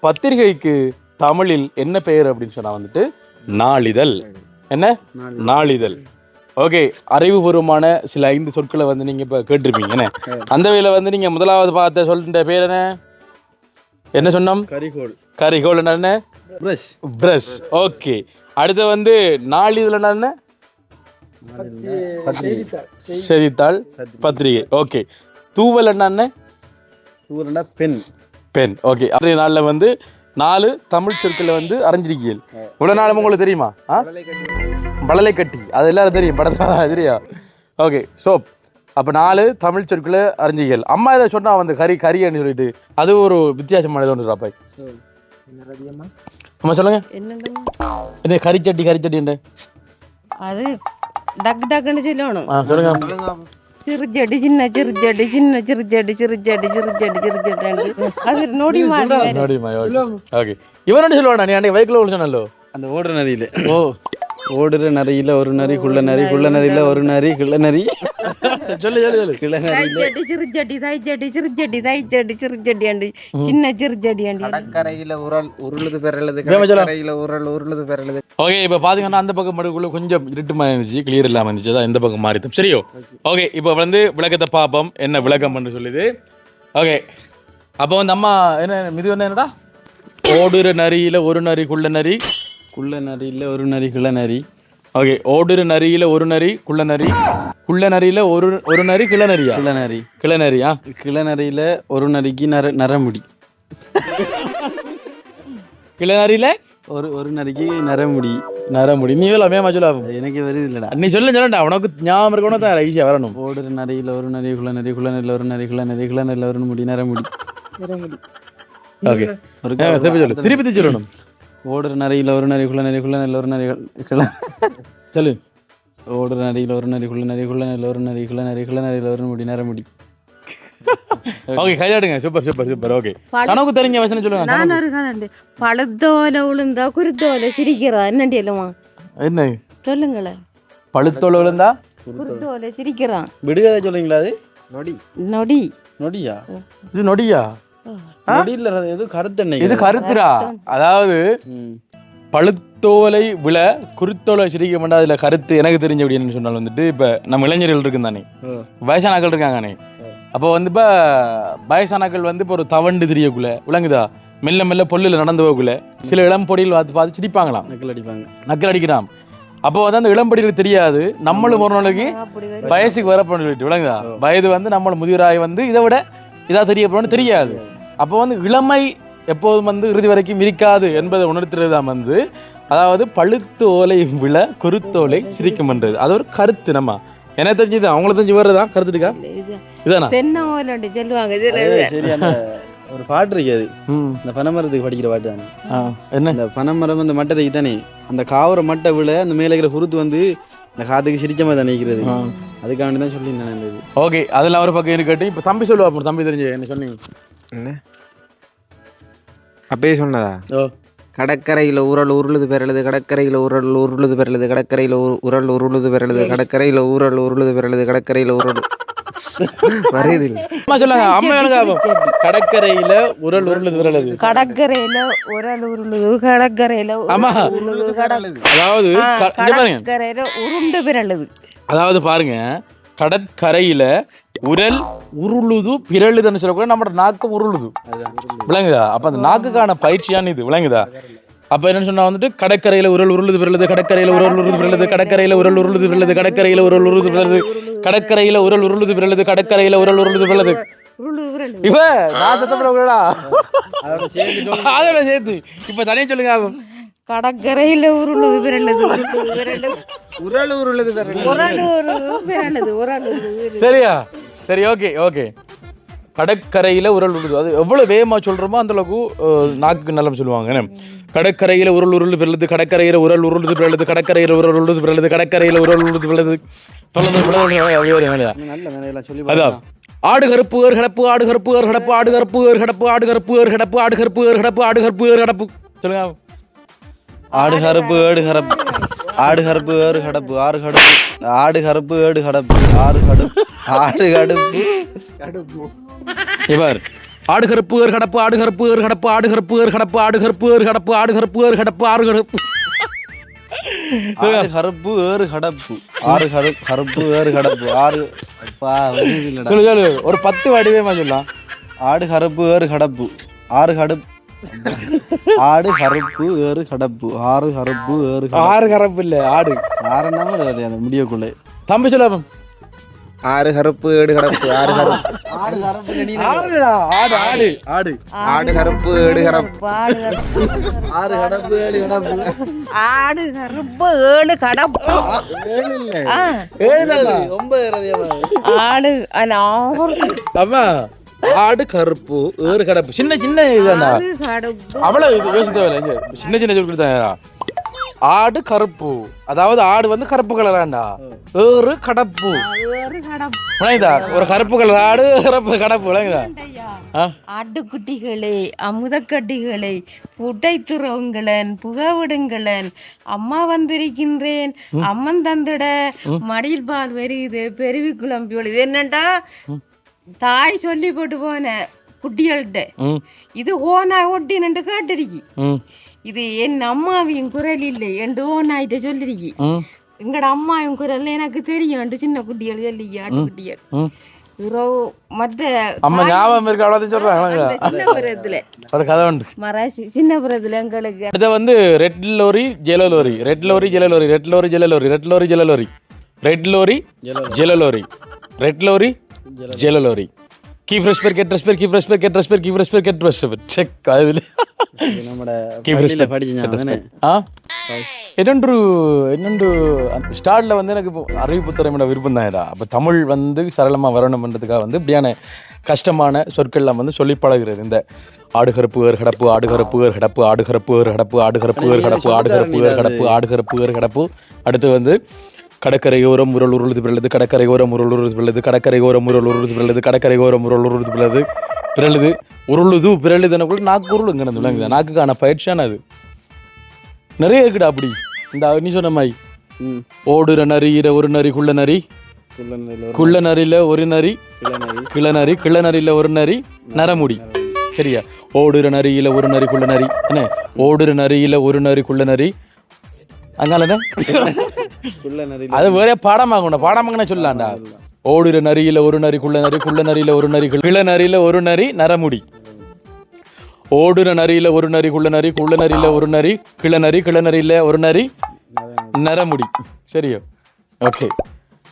பத்திரிகைக்கு தமிழில் என்ன பெயர் அப்படின்னு சொன்னா வந்துட்டு நாளிதழ் என்ன நாளிதழ் ஓகே அறிவுபூர்வமான சில 5 சொற்களை வந்து நீங்க இப்ப கேட்டிருப்பீங்க என்ன அந்த வகையில வந்து நீங்க முதலாவது பார்த்த சொல்ற பேர் என்ன சொன்னோம் கரிகோல் கரிகோல் என்ன பிரஷ் பிரஷ் ஓகே அடுத்து வந்து நாளிதழ் என்ன செய்தித்தாள் பத்திரிகை ஓகே தூவல் என்ன தூரண்டா பென் பென் ஓகே அதே நாளில் வந்து 4 தமிழ் சொற்களை வந்து அறிஞ்சிருக்கீங்க இவ்வளோ நாளும் உங்களுக்கு தெரியுமா பழலை கட்டி அது எல்லாரும் தெரியும் படத்தில் சரியா ஓகே சோப் அப்போ 4 தமிழ் சொற்களை அறிஞ்சிக்கல் அம்மா இதை சொன்னா வந்து கரின்னு சொல்லிட்டு அது ஒரு வித்தியாசமானது ஒன்று அப்பா அம்மா சொல்லுங்க என்னடா என்ன கரிச்சட்டி என்ன அது டக் டக்குன்னு சொல்லணும் சொல்லுங்க சிறுஜடி சின்ன சிறுஜடி சின்ன சிறுஜடி சிறுஜடி சிறுஜடி சிறுஜடி அது நொடி மாதிரி ஓகே இவன் சொல்லுவானா நீ அன்னைக்கு வைக்கில் ஒன்று சொன்னല്ലോ அந்த ஓடுற நரியில ஓ ஓடுற நரியில ஒரு நரி குள்ள நரியில ஒரு நரி கிள்ள நரி சொல்லு கிள்ள நரியில தைச்சடி சிறுஜடி தைச்சடி சிறுஜடி தைச்சடி சிறுஜடி அண்டு சின்ன சிறுஜடி அண்டு கடற்கரையில உருளுது பெறலுது வேகமா சொல்லு. கடற்கரையில உருளுது பெறலுது ஓகே இப்போ பார்த்தீங்கன்னா அந்த பக்கம் மட்டுக்குள்ள கொஞ்சம் இருட்டுமா இருந்துச்சு கிளியர் இல்லாமல் இருந்துச்சு அதான் இந்த பக்கம் மாறித்தோம் சரியோ ஓகே இப்போ வந்து விளக்கத்தை பார்ப்போம் என்ன விளக்கம் பண்ணு சொல்லுது ஓகே அப்போ வந்து அம்மா என்ன இது என்னடா ஓடுற நரியில ஒரு நரி குள்ள நரி குள்ள நரியில ஒரு நரி கிள்ள நரி ஓகே ஓடுற நரியில ஒரு நரி குள்ள நரியில ஒரு நரி கிளநரியா கிள்ள நரி கிளநரியா கிள்ள நரியில ஒரு நரிக்கு நரமுடி கிளநரியில ஒரு நரிக்கு நரமுடி நரமுடி நீ வேலை மேமா சொல்ல அது எனக்கு வருது இல்லடா நீ சொல்லண்டா உனக்கு ஞாபகம் இருக்கணும் தான் ஈஸியாக வரணும் ஓடுற நரியில ஒரு நரி குள்ள நரியில ஒரு நரி கிள்ள நரியில ஒரு முடி நரமுடி ஓகே ஒரு திருப்பி சொல்லு திருப்பி சொல்லணும் ஓடுற நரியில ஒரு நரி குள்ள நரியில ஒரு நரி கிள்ள சொல்லு ஓடுற நரியில ஒரு நரி குள்ள ஒரு நரி கிள்ள நரியில ஒரு முடி நரமுடி ஓகே கையாடுங்க சூப்பர் ஓகே கணக்கு தெரிஞ்ச வசனம் சொல்லுங்க நான் ஒரு கதை உண்டு பழுத்தோலை உளுந்தா குருத்தோலை சிரிக்கிறா என்னண்டி இல்லமா என்ன சொல்லுங்களேன் பழுத்தோல விழுந்தா குருத்தோலை சிரிக்கிறான் விடுகதை சொல்றீங்களா அது நொடி நொடி நொடியா இது நொடியா நொடி இல்ல எது கருத்தெண்ணெய் இது கருத்துரா அதாவது பழுத்தோலை விழ குருத்தோலை சிரிக்க மாட்டா அதுல கருத்து எனக்கு தெரிஞ்ச அப்படின்னு சொன்னால் வந்துட்டு இப்ப நம்ம இளைஞர்கள் இருக்கும் தானே வயசானாக்கள் இருக்காங்கண்ணே அப்போ வந்து இப்போ வயசானாக்கள் வந்து இப்போ ஒரு தவண்டு திரியக்குள்ள விளங்குதா மெல்ல மெல்ல பொல்லில் நடந்து போகக்குள்ள சில இளம்பொடியில் பார்த்து சிரிப்பாங்களாம் நக்கல் அடிக்கிறான் அப்போ வந்து அந்த இளம்பொடிகளுக்கு தெரியாது நம்மளும் ஒரு நாளைக்கு வயசுக்கு வரப்போன்னு சொல்லிட்டு விளங்குதா வயது வந்து நம்மள முதியோராய் வந்து இதை விட இதா தெரியப்போன்னு தெரியாது அப்போ வந்து இளமை எப்போதும் வந்து இறுதி வரைக்கும் இருக்காது என்பதை உணர்த்துறது தான் வந்து அதாவது பழுத்து ஓலை விழ குருத்தோலை சிரிக்கும்ன்றது அது ஒரு கருத்து நம்ம என்ன தெரிஞ்சுது அவங்கள தெரிஞ்சு வர்றதா கருத்துக்கா இதானா தென்னை ஓலைன்னு சொல்லுவாங்க சரி அந்த ஒரு பாட்டு இருக்காது இந்த பனைமரத்துக்கு படிக்கிற பாட்டு தானே என்ன இந்த பனைமரம் அந்த மட்டத்துக்கு தானே அந்த காவர மட்டை விழ அந்த மேல இருக்கிற குருத்து வந்து இந்த காத்துக்கு சிரிச்ச மாதிரி தான் நிற்கிறது அதுக்காண்டி தான் சொல்லி நான் ஓகே அதெல்லாம் ஒரு பக்கம் இருக்கட்டும் இப்போ தம்பி சொல்லுவா தம்பி தெரிஞ்சு என்ன சொன்னீங்க என்ன அப்பயே சொன்னதா ஓ கடற்கரையில் உருளுது பெறலுது கடற்கரையில் உருளுது பெறலுது கடற்கரையில் உருளுது பெறலுது கடற்கரையில் உருளுது பெறலுது கடற்கரையில் வருது இல்லை அம்மா சொல்லுங்க அம்மா எனக்கு கடற்கரையில உருளுது விரலுது கடற்கரையில உருளுது கடற்கரையில ஆமா அதாவது கடற்கரையில உருண்டு பிறழுது அதாவது பாருங்க கடற்கரையில உருளுது பிறழுதுன்னு சொல்லக்கூட நம்ம நாக்கு உருளுது விளங்குதா அப்ப அந்த நாக்குக்கான பயிற்சியான இது விளங்குதா அப்ப என்ன சொன்னா வந்துட்டு கடற்கரையில உருளுது பிறழுது கடற்கரையில உருளுது பிறழுது கடற்கரையில உருளுது பிறழுது கடற்கரையில உருளுது பிறழுது கடற்கரையில உருளுது பிறழுது கடற்கரையில உருளுது பிறழுது இவ நான் சத்தப்படா அதோட சேர்த்து இப்ப தனியா சொல்லுங்க கடற்கரையில உருளுது பிறழுது உருளுது சரியா சரி ஓகே கடற்கரையில உருளுது அது எவ்வளவு வேகமா சொல்றோமோ அந்த அளவுக்கு நாக்கு நல்லம் சொல்லுவாங்க கடற்கரையில உருளுது பிறழுது கடற்கரையில உருளுது பிறழுது கடற்கரையில உருளுது பிறழுது கடற்கரையில உருளுது பிறழுது நல்ல வேலையெல்லாம் சொல்லி அதான் ஆடு கருப்பு ஏறு கடப்பு ஆடு கருப்பு ஏறு கடப்பு ஆடு கருப்பு ஏறு கடப்பு ஆடு கருப்பு ஏறு கடப்பு ஆடு கருப்பு ஏறு கடப்பு ஆடு கருப்பு ஏறு கடப்பு சொல்லுங்க. ஆடு கருப்பு ஏடு கரப்பு ஆடு கருப்பு ஏறு கடப்பு ஆறு கடுப்பு ஆடு கருப்பு ஏடு கடப்பு ஆறு கடுப்பு ஆடு கடுப்பு இவர் ஆடு கருப்பு ஏறு கடப்பு ஆடு கருப்பு ஏறு கடப்பு ஆடு கருப்பு ஏறு கடப்பு ஆடு கருப்பு ஏறு கடப்பு ஆடு கருப்பு ஏறு கடப்பு ஆறு கருப்பு ஆடு கருப்பு ஏறு கடப்பு ஆறு கருப்பு ஏறு கடப்பு ஆறு அப்பா இல்லடா. சொல்லு சொல்லு ஒரு 10 வடிவேமா சொல்லலாம். ஆடு கருப்பு ஏறு கடப்பு ஆறு கடுப்பு ஆடு கருப்பு ஏறு கடப்பு ஆறு கருப்பு ஏறு ஆறு கருப்பு இல்ல ஆடு ஆறு நாம அந்த முடியக்குள்ளே தம்பி சொல்லாம ஆறு கருப்பு ஏடு கடப்பு ஆறு கருப்பு ஆறு கருப்பு ஆடுடா ஆடு ஆடு ஆடு ஆடு கருப்பு ஏடு கடப்பு ஆறு கடப்பு ஏழு கடப்பு ஆடு கருப்பு ஏழு கடப்பு ஆடு அம்மா ஆடு கருப்பு ஏறு கடப்பு சின்ன சின்ன இதுதான்டா கடப்பு அவ்வளவு இது யோசிக்க தேவையில்ல சின்ன சின்ன சொல்லி கொடுத்தாங்க. ஆடு கருப்பு அதாவது ஆடு வந்து கருப்பு கலராண்டா ஏறு கடப்பு ஏறு கடப்பு விளங்குதா ஒரு கருப்பு கலர் ஆடு கருப்பு கடப்பு விளங்குதா. ஆட்டுக்குட்டிகளே அமுதக்கட்டிகளே புடைத்துறவுங்களன் புகவிடுங்களன் அம்மா வந்திருக்கின்றேன் அம்மன் தந்திட மடியில் பால் வருகுது பெருவி குழம்பி ஒழுது என்னண்டா தாய் சொல்லி போட்டு போன குட்டிகள்கிட்ட இது ஓனா ஒட்டி நின்று கேட்டிருக்கி இது என் அம்மாவையும் குரல் இல்லை என்று ஓனாயிட்ட சொல்லிருக்கி எங்கட அம்மாவும் குரல் எனக்கு தெரியும் சின்ன குட்டிகள் சொல்லி ஆட்டுக்குட்டிகள் இரவு மற்ற அம்மா ஞாபகம் இருக்கு அவ்வளவு சொல்றாங்க. சின்னபுரத்துல ஒரு கதை உண்டு மராசி சின்னபுரத்துல எங்களுக்கு அடுத்த வந்து red lorry yellow lorry red lorry yellow lorry red lorry yellow lorry red lorry yellow lorry red lorry yellow lorry red lorry yellow lorry keep ரெஸ்பெர் கெட் ரெஸ்பெர் கீப் ரெஸ்பெர் கெட் ரெஸ்பெர் கீப் ரெஸ்பெர் கெட் ரெஸ்பெர் check அதுல നമ്മുടെ keep ரெஸ்பெர் പഠിച്ചു ஆ இன்னொன்று ஸ்டார்ட்ல வந்து எனக்கு அறிவிப்பு திறமையோட விருப்பம் தான்டா. அப்போ தமிழ் வந்து சரளமாக வரணும்ன்றதுக்காக வந்து இப்படியான கஷ்டமான சொற்கள்லாம் வந்து சொல்லி பழகுறது. இந்த ஆடு கருப்பு ஏறு கடப்பு ஆடு கருப்பு ஏறு கடப்பு ஆடு கருப்பு ஏறு கடப்பு ஆடு கருப்பு ஏறு கடப்பு ஆடு கருப்பு ஏறு கடப்பு ஆடு கருப்பு ஏறு கடப்பு. அடுத்து வந்து கடற்கரையோரம் உருள் உருளுது பிறழுது கடற்கரையோரம் உருள் உருளுது பிறழுது கடற்கரையோரம் உருள் உருளுது பிறழுது கடற்கரையோரம் உருள் உருளுது பிறழுது பிறழுது உருளுது பிறழுதுனக்குள்ள நாக்கு உருளுங்கிறது விளங்குது. நாக்குக்கான பயிற்சியான அது நிறைய இருக்குடா. அப்படி இந்த நீ சொன்ன மாதிரி ஓடுற நரி இர ஒரு நரி குள்ள நரி குள்ள நரியில ஒரு நரி கிளநரி கிளநரியில ஒரு நரி நரமுடி சரியா. ஓடுற நரியில ஒரு நரி குள்ள நரி என்ன ஓடுற நரியில ஒரு நரி குள்ள நரி அங்கால அது வேற பாடமாகணும் பாடமாகனா சொல்லலாம்டா. ஓடுற நரியில ஒரு நரி குள்ள நரியில ஒரு நரி கிளநரியில ஒரு நரி நரமுடி ஓடுற நரியில ஒரு நரி குள்ள நரியில ஒரு நரி கிளநரியில ஒரு நரி நரமுடி சரியோ. ஓகே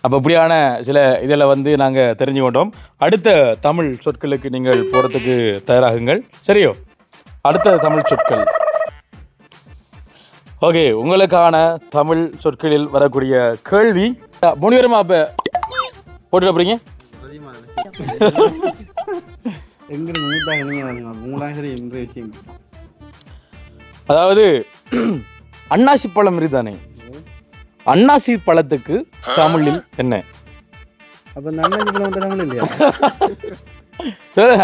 அப்போ இப்படியான சில இதில் வந்து நாங்கள் தெரிஞ்சுக்கொண்டோம். அடுத்த தமிழ் சொற்களுக்கு நீங்கள் போகிறதுக்கு தயாராகுங்கள் சரியோ. அடுத்த தமிழ் சொற்கள் ஓகே. உங்களுக்கான தமிழ் சொற்களில் வரக்கூடிய கேள்வி 3 பேருமா அப்போ போட்டுட்டு போறீங்க. அதாவது அன்னாசி பழம் இருக்குதானே அன்னாசி பழத்துக்கு தமிழில் என்ன?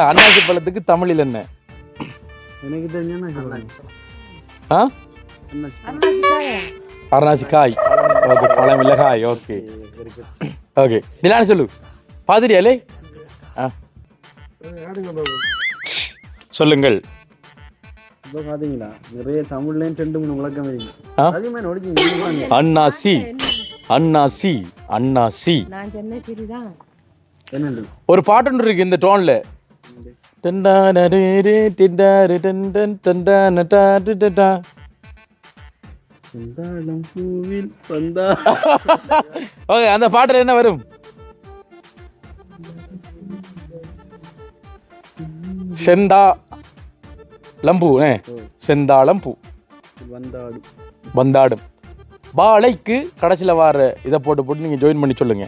அன்னாசி பழத்துக்கு தமிழில் என்ன? அன்னாசி காய். ஓகே பழம் இல்லை காய். ஓகே ஓகே திலானி சொல்லு பாதிரியாலே சொல்லுங்கள். அன்னாசி அன்னாசி அன்னாசி ஒரு பாட்டு இருக்கு இந்த டோன்ல. ஓகே அந்த பாட்டுல என்ன வரும்? செந்தா லம்பூ செந்தாளம் பூ வந்தாடும். பாலைக்கு கடைசியில் வார இதை போட்டு நீங்கள் ஜாயின் பண்ணி சொல்லுங்க.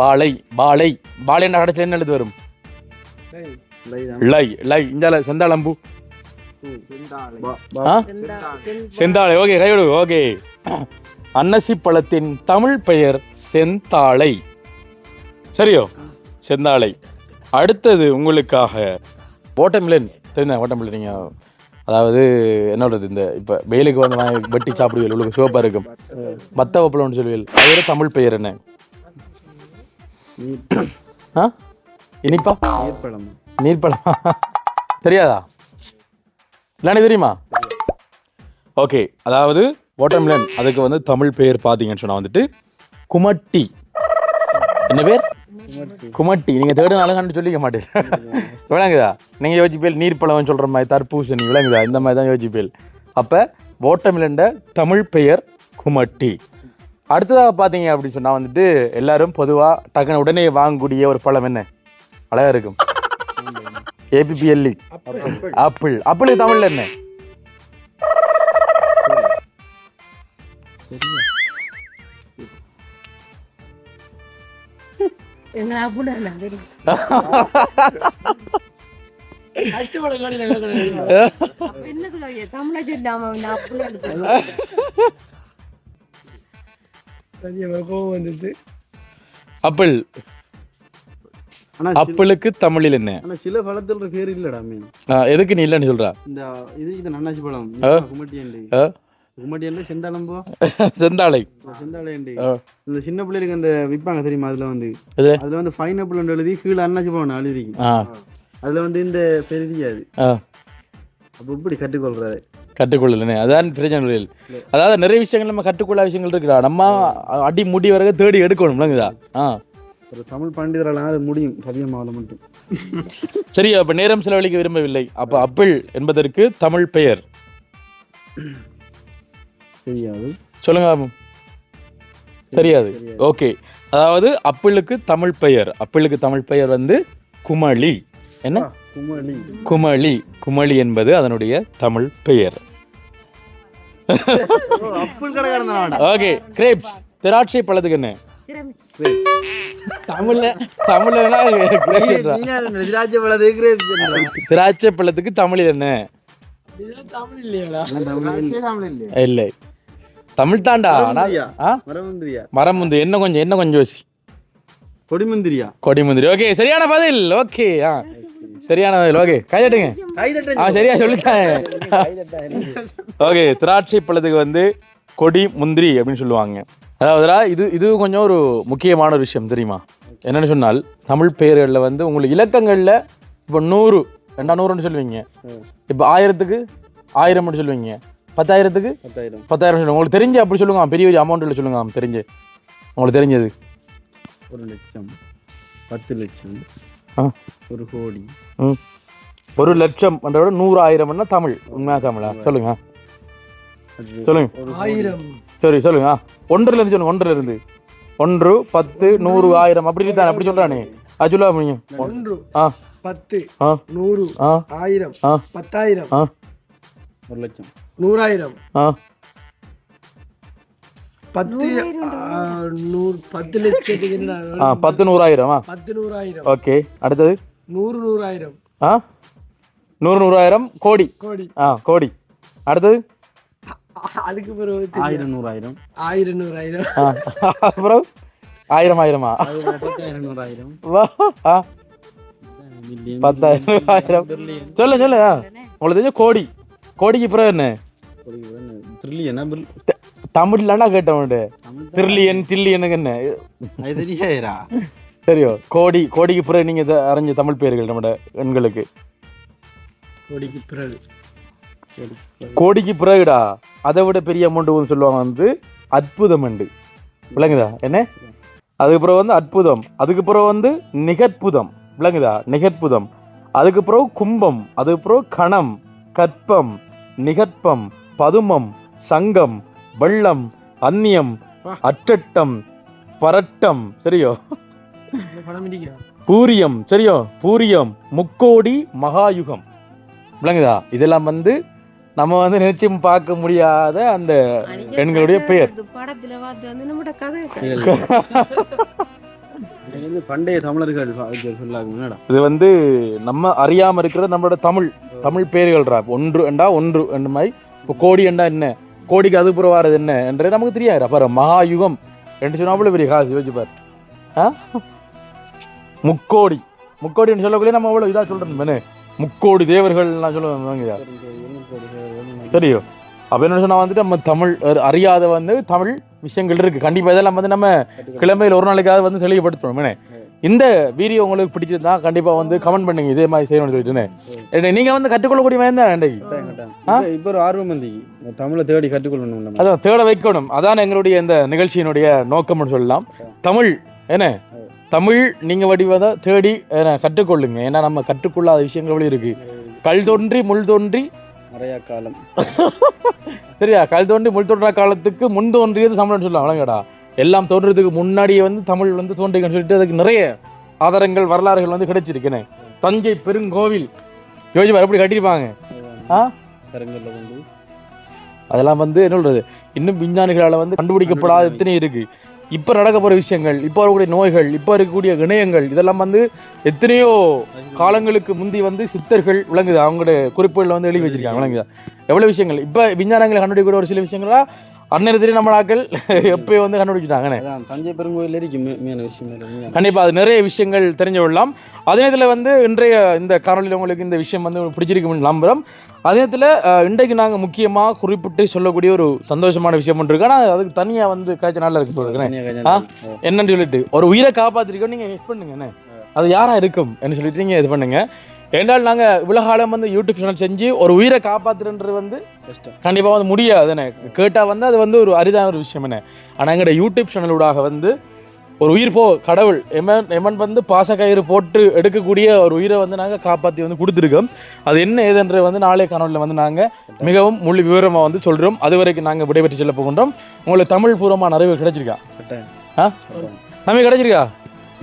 பாலை பாலை பாலைன்னா கடைசியில் என்ன எழுது வரும்? லை லை இந்த செந்தாளம்பூ செந்தாழை. ஓகே கைவிடு. ஓகே அன்னசி பழத்தின் தமிழ் பெயர் செந்தாழை சரியோ. செந்தாழை. அடுத்தது உங்களுக்காக வாட்டர்மெலன். தெரியுதா வாட்டர்மெலன்? நீங்கள் அதாவது என்ன சொல்றது, இந்த இப்போ வெயிலுக்கு வந்து நான் வெட்டி சாப்பிடுவீர்கள், உங்களுக்கு சிவப்பாக இருக்கும். மத்த வப்பலம்னு சொல்லுவீர்கள். அதோட தமிழ் பெயர் என்ன? ஆ இனிப்பா? நீர்ப்பழம். நீர்ப்பழமா? தெரியாதா? இல்லைன்னு தெரியுமா? ஓகே, அதாவது வாட்டர்மெலன் அதுக்கு வந்து தமிழ் பெயர் பார்த்தீங்கன்னு சொன்னால் வந்துட்டு குமட்டி. என்ன பேர்? குமட்டி. நீங்கள் தேடு அழகான்னு சொல்லிக்க மாட்டேன். விளங்குதா? நீங்கள் யோசிப்பேல் நீர்ப்பழம்னு சொல்கிற மாதிரி தர்பூசணி, விளங்குதா? இந்த மாதிரி தான் யோசிப்பேல். அப்போ வாட்டர்மெலன்ட தமிழ் பெயர் குமட்டி. அடுத்ததாக பார்த்தீங்க அப்படின்னு சொன்னால் வந்துட்டு எல்லாரும் பொதுவாக டக்குன்னு உடனே வாங்கக்கூடிய ஒரு பழம் என்ன? அழகாக இருக்கும். APPLE. ஆப்பிள். ஆப்பிளுக்கு தமிழில் என்ன? எங்க அப்படின்னா தெரியும். என்னது கவியா தமிழை சொல்லாம அப்படியே கோவம் வந்துட்டு. ஆப்பிள். ஆனா ஆப்பிளுக்கு தமிழில் என்ன? ஆனா சில பழத்துல பேர் இல்லடா மீன். எதுக்கு நீ இல்லைன்னு சொல்றா? இந்த இது நன்னாசி பழம். குமட்டியண்டி. குமட்டியண்டி செந்தாளம்போ. செந்தாழை. செந்தாழையண்டி. இந்த சின்ன பிள்ளைகளுக்கு அந்த விற்பாங்க தெரியுமா? அதுல வந்து எது? அதுல வந்து பைனாப்பிள் எழுதி கீழே அன்னாசி பழம் எழுதிருக்கு. அதுல வந்து இந்த பேர் தெரியாது. அப்ப இப்படி கற்றுக்கொள்றாரு. கற்றுக்கொள்ளலனே அதான் பிரச்சனை. அதாவது நிறைய விஷயங்கள் நம்ம கற்றுக்கொள்ள விஷயங்கள் இருக்குடா. நம்ம அடி முடி வரைக்கும் தேடி எடுக்கணும். விளங்குதா? ஒரு தமிழ் பண்டிதரால் அது முடியும். கவியமாவில் மட்டும். சரி, அப்ப நேரம் செலவழிக்க விரும்பவில்லை. அப்ப ஆப்பிள் என்பதற்கு தமிழ் பெயர் தெரியாது. சொல்லுங்க. தெரியாது. ஓகே, அதாவது ஆப்பிளுக்கு தமிழ் பெயர், ஆப்பிளுக்கு தமிழ் பெயர் வந்து குமளி. என்ன? குமளி. குமளி. குமளி என்பது அதனுடைய தமிழ் பெயர். அப்புள் கடைக்காரன். Okay, grapes. திராட்சை பழத்துக்கு என்ன? தமிழ்ல திராட்சை பழத்துக்கு தமிழ் என்ன? தமிழ் இல்லையாடா? இல்லை, தமிழ் தாண்டா. மரமுந்திரி. என்ன கொஞ்சம் யோசி. கொடிமுந்திரியா? கொடிமுந்திரி. ஓகே, சரியான பதில். ஓகே, சரியான பதில். ஓகே, கைதட்டுங்க. சரியா சொல்லிட்டேன். ஓகே, திராட்சை பழத்துக்கு வந்து கொடி முந்திரி அப்படின்னு சொல்லுவாங்க. அதாவது இது கொஞ்சம் ஒரு முக்கியமான ஒரு விஷயம் தெரியுமா? என்னென்னு சொன்னால் தமிழ் பெயர்களில் வந்து உங்களுக்கு இலக்கங்களில் இப்போ 100 200ன்னு சொல்லுவீங்க. இப்போ 1000க்கு 1000 சொல்லுவீங்க. 10,000க்கு 10,000 சொல்லுங்க. உங்களுக்கு தெரிஞ்சு அப்படி சொல்லுங்க. பெரிய பெரிய அமௌண்ட்டில் சொல்லுங்க. தெரிஞ்சு உங்களுக்கு தெரிஞ்சது 1 லட்சம், 10 லட்சம், 1 கோடி. 1 லட்சம் என்றோட 100,000 தமிழ். உண்மையா தமிழா? சொல்லுங்க. சொல்லுங்க. 1000. சரி, சொல்லுங்க. 1ல இருந்து சொல்லுங்க. 1ல இருந்து 1, 10, 100, 1000 அப்படி தான். அப்படி சொல்றானே. அது சொல்லுவா நீங்க. 1, 10, 100, 1000, 10,000, 1 லட்சம், 100,000, 10 லட்சத்துக்கு என்ன? 10, 100,000. 10, 100,000. ஓகே, அடுத்தது 100, 100,000. 100, 100,000 கோடி. கோடி. அடுத்தது அதுக்கு பிறகு 1000, 100,000, 1000, 100,000. அப்புறம் 1000, 1000. 10,000, 100,000, 10,000, 100,000. சொல்லு. உங்களுக்கு தெரிஞ்ச கோடி. கோடிக்கு பிறகு என்ன? ட்ரில்லியனா? தமிழ்லன்னா கேட்டவன்ட்டு ட்ரில்லியனுக்கு என்ன தெரியாதா? சரியோ? கோடிக்கு பிறகு நீங்க அறிஞ்ச தமிழ் பெயர்கள் நம்மட எண்களுக்கு. கோடிக்கு பிறகுடா அதை விட பெரிய அமௌண்ட் சொல்லுவாங்க வந்து அற்புதம் உண்டு. விளங்குதா? என்ன? அதுக்கப்புறம் வந்து அற்புதம். அதுக்கப்புறம் வந்து நிகற்புதம். விளங்குதா? நிகற்புதம். அதுக்கப்புறம் கும்பம். அதுக்கப்புறம் கணம், கற்பம், நிகற்பம், பதுமம், சங்கம், வெள்ளம், அந்நியம், அற்றட்டம், பரட்டம். சரியோ? பூரியம். சரியோ? பூரியம், முக்கோடி, மகாயுகம். விளங்குதா? இதெல்லாம் வந்து நம்ம வந்து நிச்சயம் பார்க்க முடியாத அந்த பெண்களுடைய பெயர். படத்துல பார்த்து வந்து நம்மட கதை பண்டைய தமிழர்கள் சொல்லாங்க. இது வந்து நம்ம அறியாம இருக்கிற நம்மளோட தமிழ் பெயர்கள்ரா. 1 என்றா 1 என்ற மாதிரி. இப்போ கோடி என்றா என்ன? கோடிக்கு அது புறம் வாரது என்ன என்றது நமக்கு தெரியாது. பாரு, மகாயுகம் என்று சொன்னா அவ்வளோ பெரிய காசு வச்சு பாரு. முக்கோடி முக்கோடின்னு சொல்லக்குள்ளே நம்ம அவ்வளோ இதாக சொல்கிறோம் முக்கோடி தேவர்கள்லாம் சொல்லுவாங்க தெரியும். அப்போ என்ன சொன்னால் வந்துட்டு நம்ம தமிழ் அறியாத வந்து தமிழ் விஷயங்கள் இருக்குது. கண்டிப்பாக இதெல்லாம் வந்து நம்ம கிழமையில் ஒரு நாளைக்காவது வந்து தெளிவுபடுத்தணும். இந்த வீடியோ உங்களுக்கு பிடிச்சிருந்தா கண்டிப்பாக வந்து கமெண்ட் பண்ணுங்க, இதே மாதிரி செய்யணும்னு சொல்லிட்டுன்னு. நீங்கள் வந்து கற்றுக்கொள்ளக்கூடிய மாதிரி தான் இன்றைக்கு இப்போ ஒரு ஆர்வம் வந்து தமிழை தேடி கற்றுக்கொள்ளணும், அதான் தேட வைக்கணும். அதான் எங்களுடைய இந்த நிகழ்ச்சியினுடைய நோக்கம்னு சொல்லலாம். தமிழ் என்ன தமிழ் நீங்கள் வடிவதை தேடி கற்றுக்கொள்ளுங்க. ஏன்னா நம்ம கற்றுக்கொள்ளாத விஷயங்கள் இருக்குது. கல் தோன்றி முள் தோன்றி நிறையா காலம் சரியா, கல் தோன்றி முள் தோன்றா காலத்துக்கு முன் தோன்றியது தமிழ்னு சொல்லலாம். வழங்கடா எல்லாம் தோன்றதுக்கு முன்னாடியே வந்து தமிழ் வந்து தோன்றிக்கன்னு சொல்லிட்டு அதுக்கு நிறைய ஆதாரங்கள் வரலாறுகள் வந்து கிடைச்சிருக்கேன்னு. தஞ்சை பெருங்கோவில் யோசிப்பார் எப்படி கட்டியிருப்பாங்க. அதெல்லாம் வந்து என்ன சொல்றது, இன்னும் விஞ்ஞானிகளால் வந்து கண்டுபிடிக்கப்படாத எத்தனை இருக்கு. இப்போ நடக்க போகிற விஷயங்கள், இப்போ இருக்கக்கூடிய நோய்கள், இப்போ இருக்கக்கூடிய இணையங்கள், இதெல்லாம் வந்து எத்தனையோ காலங்களுக்கு முந்தி வந்து சித்தர்கள் விளங்குது அவங்களுடைய குறிப்புகளில் வந்து எழுதி வச்சிருக்காங்க. விளங்குதா எவ்வளோ விஷயங்கள். இப்போ விஞ்ஞானங்களை கண்டுபிடிக்கிற ஒரு சில விஷயங்களா அந்நேரத்திலே நம்ம ஆட்கள் எப்போ வந்து கண்டுபிடிச்சிட்டாங்கன்னு. தஞ்சை பெருங்கோயில் விஷயம் கண்டிப்பாக அது நிறைய விஷயங்கள் தெரிஞ்சு கொள்ளலாம். அதே நேரத்தில் வந்து இன்றைய இந்த காணொலியில் உங்களுக்கு இந்த விஷயம் வந்து பிடிச்சிருக்குன்னு நம்புகிறோம். அதே நேரத்தில் இன்றைக்கு நாங்கள் முக்கியமாக குறிப்பிட்டு சொல்லக்கூடிய ஒரு சந்தோஷமான விஷயம் ஒன்று இருக்கு. ஆனால் அதுக்கு தனியாக வந்து காய்ச்சல் நாளில் இருக்கு போகிறேன் என்னன்னு சொல்லிட்டு ஒரு உயிரை காப்பாற்றிருக்கோம். நீங்கள் ஹெல்ப் பண்ணுங்கண்ணே, அது யாராக இருக்கும் என்ன சொல்லிட்டு நீங்கள் இது பண்ணுங்கள். ஏன்றால் நாங்கள் இவ்வளோ காலம் வந்து யூடியூப் சேனல் செஞ்சு ஒரு உயிரை காப்பாற்றுன்றது வந்து கண்டிப்பாக வந்து முடியாது என்ன கேட்டால் வந்து அது வந்து ஒரு அரிதான ஒரு விஷயம் என்ன. ஆனால் எங்களோட யூடியூப் சேனலூடாக வந்து ஒரு உயிர் கடவுள் எமன் வந்து பாசக்கயிறு போட்டு எடுக்கக்கூடிய ஒரு உயிரை வந்து நாங்கள் காப்பாற்றி வந்து கொடுத்துருக்கோம். அது என்ன ஏதுன்றது வந்து நாளைய காணொலியில் வந்து நாங்கள் மிகவும் முழு விவரமாக வந்து சொல்கிறோம். அது வரைக்கும் நாங்கள் விடைபெற்று செல்ல போகின்றோம். உங்களுக்கு தமிழ் பூர்வமான அறிவு கிடைச்சிருக்கா? நமக்கு கிடைச்சிருக்கா?